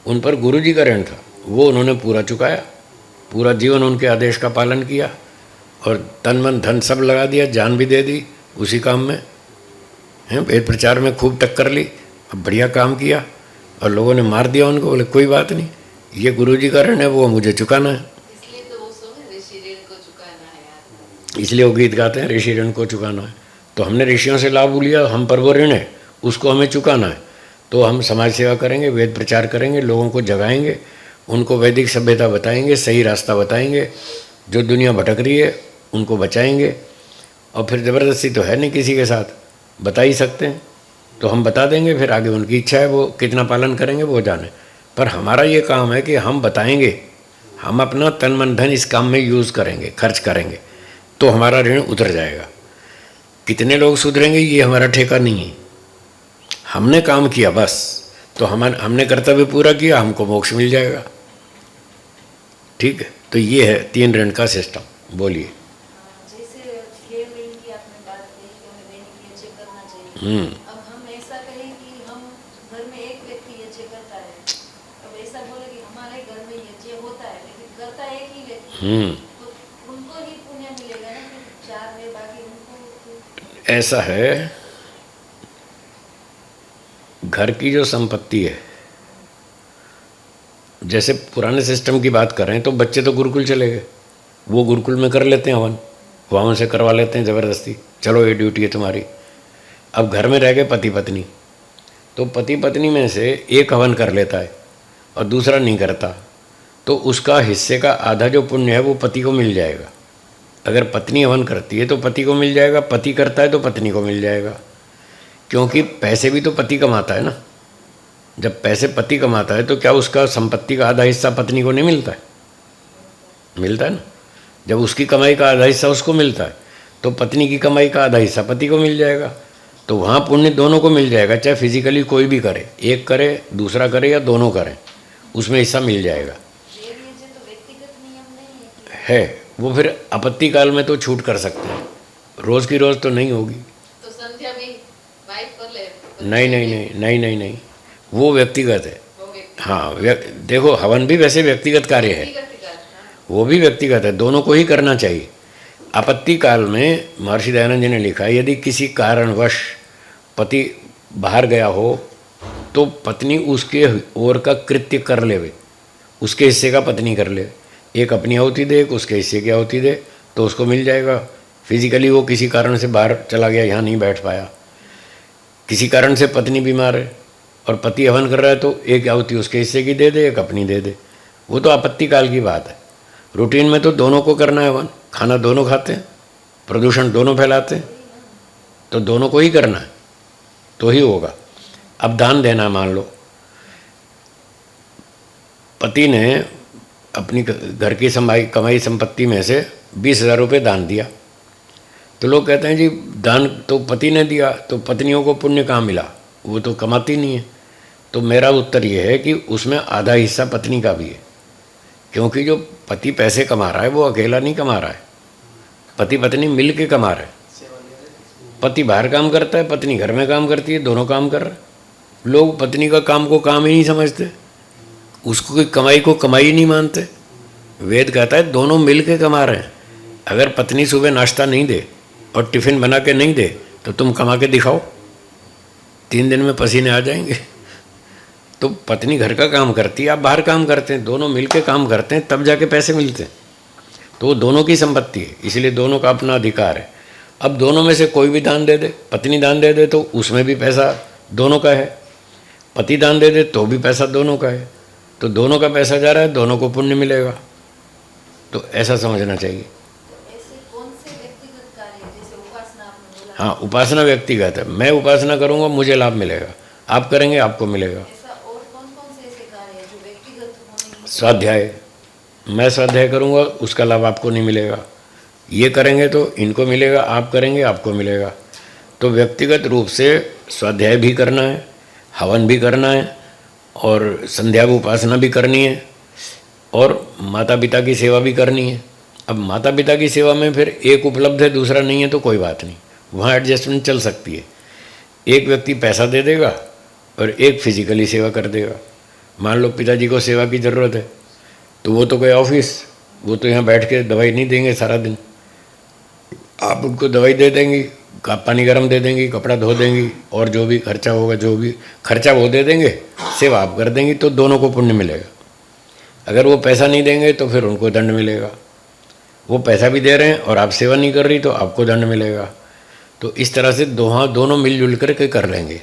[SPEAKER 1] उन पर गुरुजी का ऋण था, वो उन्होंने पूरा चुकाया, पूरा जीवन उनके आदेश का पालन किया और तन मन धन सब लगा दिया, जान भी दे दी उसी काम में, हैं, वेद प्रचार में खूब टक्कर ली, अब बढ़िया काम किया। और लोगों ने मार दिया उनको, बोले कोई बात नहीं, ये गुरुजी का ऋण है, वो मुझे चुकाना है।
[SPEAKER 4] इसलिए तो वो सॉन्ग ऋषि ऋण को चुकाना है यार।
[SPEAKER 1] इसलिए वो गीत गाते हैं, ऋषि ऋण को चुकाना है। तो हमने ऋषियों से लाभ लिया, हम पर वो ऋण है, उसको हमें चुकाना है। तो हम समाज सेवा करेंगे, वेद प्रचार करेंगे, लोगों को जगाएंगे, उनको वैदिक सभ्यता बताएंगे, सही रास्ता बताएंगे, जो दुनिया भटक रही है उनको बचाएंगे। और फिर ज़बरदस्ती तो है नहीं किसी के साथ, बता ही सकते हैं, तो हम बता देंगे, फिर आगे उनकी इच्छा है, वो कितना पालन करेंगे वो जाने। पर हमारा ये काम है कि हम बताएंगे, हम अपना तन मन धन इस काम में यूज़ करेंगे, खर्च करेंगे, तो हमारा ऋण उतर जाएगा। कितने लोग सुधरेंगे ये हमारा ठेका नहीं है, हमने काम किया बस, तो हमने कर्तव्य पूरा किया, हमको मोक्ष मिल जाएगा। ठीक है, तो ये है 3 ऋण का सिस्टम। बोलिए।
[SPEAKER 4] जैसे 6 ऋण की आपने बात कही कि हमें दैनिक यज्ञ करना चाहिए। अब हम ऐसा कहें कि हम घर में एक व्यक्ति यज्ञ करता है, अब ऐसा बोले कि हमारे घर में यज्ञ होता है लेकिन करता एक ही व्यक्ति, तो उनको ही पुण्य मिलेगा ना, कि 4 में बाकी उनको।
[SPEAKER 1] ऐसा है, घर की जो संपत्ति है, जैसे पुराने सिस्टम की बात करें तो बच्चे तो गुरुकुल चले गए, वो गुरुकुल में कर लेते हैं हवन, वहाँ से करवा लेते हैं ज़बरदस्ती, चलो ये ड्यूटी है तुम्हारी। अब घर में रह गए पति पत्नी, तो पति पत्नी में से एक हवन कर लेता है और दूसरा नहीं करता, तो उसका हिस्से का आधा जो पुण्य है वो पति को मिल जाएगा। अगर पत्नी हवन करती है तो पति को मिल जाएगा, पति करता है तो पत्नी को मिल जाएगा, क्योंकि पैसे भी तो पति कमाता है ना। जब पैसे पति कमाता है तो क्या उसका संपत्ति का आधा हिस्सा पत्नी को नहीं मिलता है? मिलता है ना। जब उसकी कमाई का आधा हिस्सा उसको मिलता है तो पत्नी की कमाई का आधा हिस्सा पति को मिल जाएगा, तो वहाँ पुण्य दोनों को मिल जाएगा, चाहे फिजिकली कोई भी करे, एक करे दूसरा करे या दोनों करें, उसमें हिस्सा मिल जाएगा।
[SPEAKER 4] तो व्यक्तिगत नियम नहीं
[SPEAKER 1] है वो फिर आपत्ति काल में तो छूट कर सकते हैं, रोज़ की रोज़ तो नहीं होगी।
[SPEAKER 4] तो संध्या भी वाइफ कर ले?
[SPEAKER 1] नहीं नहीं नहीं नहीं नहीं नहीं, वो व्यक्तिगत है। हाँ, देखो हवन भी वैसे व्यक्तिगत कार्य है, वो भी व्यक्तिगत है, दोनों को ही करना चाहिए। आपत्ति काल में महर्षि दयानंद जी ने लिखा, यदि किसी कारणवश पति बाहर गया हो तो पत्नी उसके ओर का कृत्य कर लेवे, उसके हिस्से का पत्नी कर ले, एक अपनी आहुति दे, एक उसके हिस्से की आहुति दे, तो उसको मिल जाएगा। फिजिकली वो किसी कारण से बाहर चला गया, यहाँ नहीं बैठ पाया, किसी कारण से पत्नी बीमार है और पति हवन कर रहा है, तो एक आहुति उसके हिस्से की दे दे, एक अपनी दे दे, वो तो आपत्ति काल की बात है। रूटीन में तो दोनों को करना है हवन, खाना दोनों खाते हैं, प्रदूषण दोनों फैलाते हैं, तो दोनों को ही करना है तो ही होगा। अब दान देना, मान लो पति ने अपनी घर की कमाई संपत्ति में से 20,000 रुपये दान दिया, तो लोग कहते हैं जी दान तो पति ने दिया तो पत्नियों को पुण्य कहाँ मिला, वो तो कमाती नहीं है। तो मेरा उत्तर ये है कि उसमें आधा हिस्सा पत्नी का भी है, क्योंकि जो पति पैसे कमा रहा है वो अकेला नहीं कमा रहा है, पति पत्नी मिल के कमा रहे हैं। पति बाहर काम करता है, पत्नी घर में काम करती है, दोनों काम कर रहे हैं। लोग पत्नी का काम को काम ही नहीं समझते, उसको कोई कमाई को कमाई नहीं मानते। वेद कहता है दोनों मिल के कमा रहे हैं। अगर पत्नी सुबह नाश्ता नहीं दे और टिफ़िन बना के नहीं दे तो तुम कमा के दिखाओ, 3 दिन में पसीने आ जाएंगे। तो पत्नी घर का काम करती है, आप बाहर काम करते हैं, दोनों मिल के काम करते हैं, तब जाके पैसे मिलते हैं। तो वो दोनों की संपत्ति है, इसलिए दोनों का अपना अधिकार है। अब दोनों में से कोई भी दान दे दे, पत्नी दान दे दे तो उसमें भी पैसा दोनों का है, पति दान दे दे तो भी पैसा दोनों का है, तो दोनों का पैसा जा रहा है, दोनों को पुण्य मिलेगा। तो ऐसा समझना चाहिए।
[SPEAKER 4] ऐसे कौन से व्यक्तिगत कार्य, जैसे उपासना आपने बोला,
[SPEAKER 1] हाँ, उपासना व्यक्तिगत है, मैं उपासना करूँगा मुझे लाभ मिलेगा, आप करेंगे आपको मिलेगा।
[SPEAKER 4] ऐसा और कौन कौन से ऐसे कार्य हैं जो व्यक्तिगत होने,
[SPEAKER 1] स्वाध्याय, मैं स्वाध्याय करूँगा उसका लाभ आपको नहीं मिलेगा, ये करेंगे तो इनको मिलेगा, आप करेंगे आपको मिलेगा। तो व्यक्तिगत रूप से स्वाध्याय भी करना है, हवन भी करना है, और संध्या उपासना भी करनी है, और माता पिता की सेवा भी करनी है। अब माता पिता की सेवा में फिर एक उपलब्ध है दूसरा नहीं है तो कोई बात नहीं, वहाँ एडजस्टमेंट चल सकती है। एक व्यक्ति पैसा दे देगा और एक फिजिकली सेवा कर देगा। मान लो पिताजी को सेवा की ज़रूरत है तो वो तो गए ऑफिस, वो तो यहाँ बैठ के दवाई नहीं देंगे सारा दिन, आप उनको दवाई दे देंगी, पानी गर्म दे देंगी, कपड़ा धो देंगी, और जो भी खर्चा होगा, जो भी खर्चा वो दे देंगे, सेवा आप कर देंगी, तो दोनों को पुण्य मिलेगा। अगर वो पैसा नहीं देंगे तो फिर उनको दंड मिलेगा। वो पैसा भी दे रहे हैं और आप सेवा नहीं कर रही तो आपको दंड मिलेगा। तो इस तरह से दोनों मिलजुल करके कर लेंगे।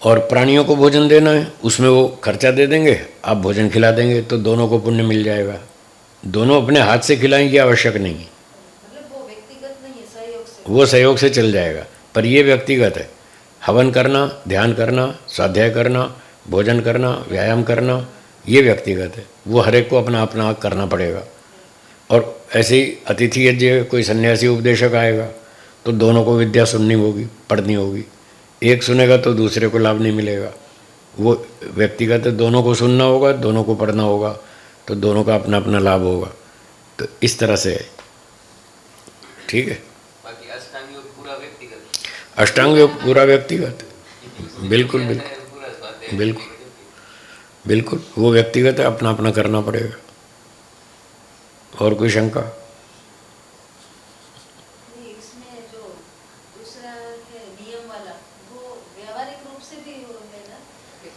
[SPEAKER 1] और प्राणियों को भोजन देना है, उसमें वो खर्चा दे देंगे, आप भोजन खिला देंगे, तो दोनों को पुण्य मिल जाएगा। दोनों अपने हाथ से खिलाएं ये आवश्यक नहीं है,
[SPEAKER 4] मतलब वो व्यक्तिगत नहीं है, सहयोग से।
[SPEAKER 1] वो सहयोग से चल जाएगा। पर ये व्यक्तिगत है, हवन करना, ध्यान करना, स्वाध्याय करना, भोजन करना, व्यायाम करना, ये व्यक्तिगत है, वो हर एक को अपना अपना करना पड़ेगा। और ऐसे ही अतिथि यज्ञ, कोई सन्यासी उपदेशक आएगा तो दोनों को विद्या सुननी होगी, पढ़नी होगी। एक सुनेगा तो दूसरे को लाभ नहीं मिलेगा, वो व्यक्तिगत है, दोनों को सुनना होगा, दोनों को पढ़ना होगा, तो दोनों का अपना अपना लाभ होगा। तो इस तरह से है, ठीक है।
[SPEAKER 3] बाकी अष्टांग योग पूरा व्यक्तिगत,
[SPEAKER 1] अष्टांग योग पूरा व्यक्तिगत है, बिल्कुल बिल्कुल
[SPEAKER 3] पूरा स्वाध्याय
[SPEAKER 1] बिल्कुल बिल्कुल, वो व्यक्तिगत है, अपना अपना करना पड़ेगा। और कोई शंका?
[SPEAKER 4] नहीं, इसमें जो दूसरा है नियम वाला, वो व्यावहारिक रूप से भी है ना,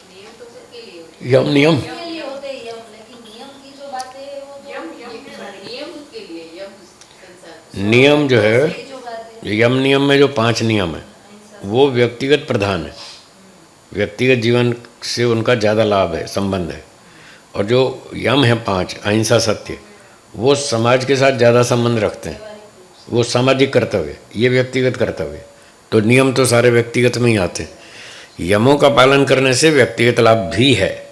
[SPEAKER 2] नियम तो सबके लिए होते हैं।
[SPEAKER 1] यम नियम
[SPEAKER 4] उसके लिए होते हैं यम, लेकिन नियम की जो बातें हैं वो तो
[SPEAKER 2] नियम उसके लिए, यम संसार।
[SPEAKER 1] नियम जो है,
[SPEAKER 4] ये जो बातें
[SPEAKER 1] यम नियम में जो 5 नियम है वो व्यक्तिगत प्रधान है, व्यक्तिगत जीवन से उनका ज़्यादा लाभ है, संबंध है। और जो यम है 5, अहिंसा, सत्य, वो समाज के साथ ज़्यादा संबंध रखते हैं, वो सामाजिक कर्तव्य, ये व्यक्तिगत कर्तव्य। तो नियम तो सारे व्यक्तिगत में ही आते हैं। यमों का पालन करने से व्यक्तिगत लाभ भी है,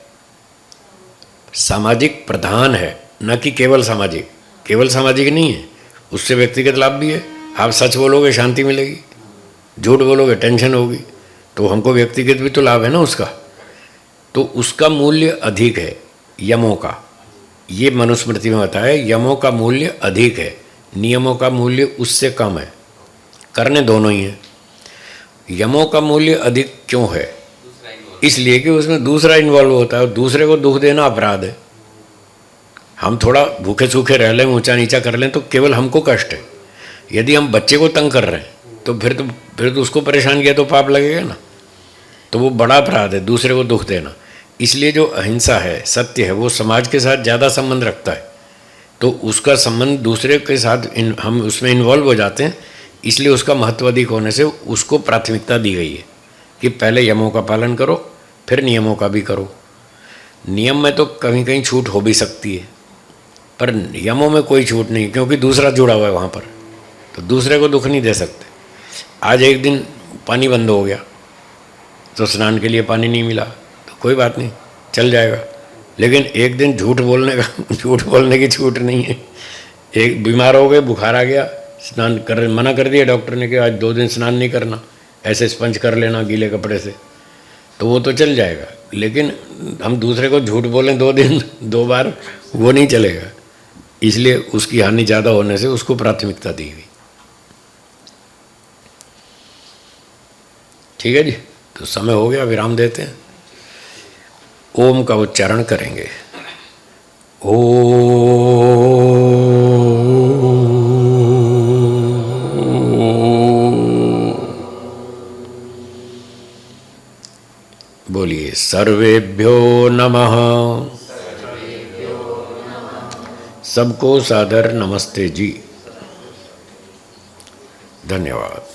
[SPEAKER 1] सामाजिक प्रधान है, न कि केवल सामाजिक। केवल सामाजिक नहीं है, उससे व्यक्तिगत लाभ भी है। आप सच बोलोगे शांति मिलेगी, झूठ बोलोगे टेंशन होगी, तो हमको व्यक्तिगत भी तो लाभ है ना उसका। तो उसका मूल्य अधिक है यमों का, ये मनुस्मृति में बताया, यमों का मूल्य अधिक है, नियमों का मूल्य उससे कम है। करने दोनों ही हैं। यमों का मूल्य अधिक क्यों है?
[SPEAKER 3] दूसरा इन्वॉल्व,
[SPEAKER 1] इसलिए कि उसमें दूसरा इन्वॉल्व होता है, और दूसरे को दुख देना अपराध है। हम थोड़ा भूखे सूखे रह लें, ऊंचा नीचा कर लें तो केवल हमको कष्ट है। यदि हम बच्चे को तंग कर रहे हैं तो फिर तो उसको परेशान किया तो पाप लगेगा ना। तो वो बड़ा अपराध है दूसरे को दुख देना। इसलिए जो अहिंसा है, सत्य है, वो समाज के साथ ज़्यादा संबंध रखता है। तो उसका संबंध दूसरे के साथ हम उसमें इन्वॉल्व हो जाते हैं, इसलिए उसका महत्व अधिक होने से उसको प्राथमिकता दी गई है कि पहले यमों का पालन करो, फिर नियमों का भी करो। नियम में तो कहीं कहीं छूट हो भी सकती है, पर यमों में कोई छूट नहीं, क्योंकि दूसरा जुड़ा हुआ है वहाँ पर, तो दूसरे को दुख नहीं दे सकते। आज एक दिन पानी बंद हो गया तो स्नान के लिए पानी नहीं मिला तो कोई बात नहीं, चल जाएगा। लेकिन एक दिन झूठ बोलने की छूट नहीं है। एक बीमार हो गए, बुखार आ गया, स्नान कर मना कर दिया डॉक्टर ने कि आज 2 दिन स्नान नहीं करना, ऐसे स्पंज कर लेना गीले कपड़े से, तो वो तो चल जाएगा। लेकिन हम दूसरे को झूठ बोलें 2 दिन 2 बार, वो नहीं चलेगा। इसलिए उसकी हानि ज़्यादा होने से उसको प्राथमिकता दी गई। ठीक है जी, तो समय हो गया, विराम देते हैं। ओम का उच्चारण करेंगे। बोलिए सर्वेभ्यो नमः। सबको सादर नमस्ते जी। धन्यवाद।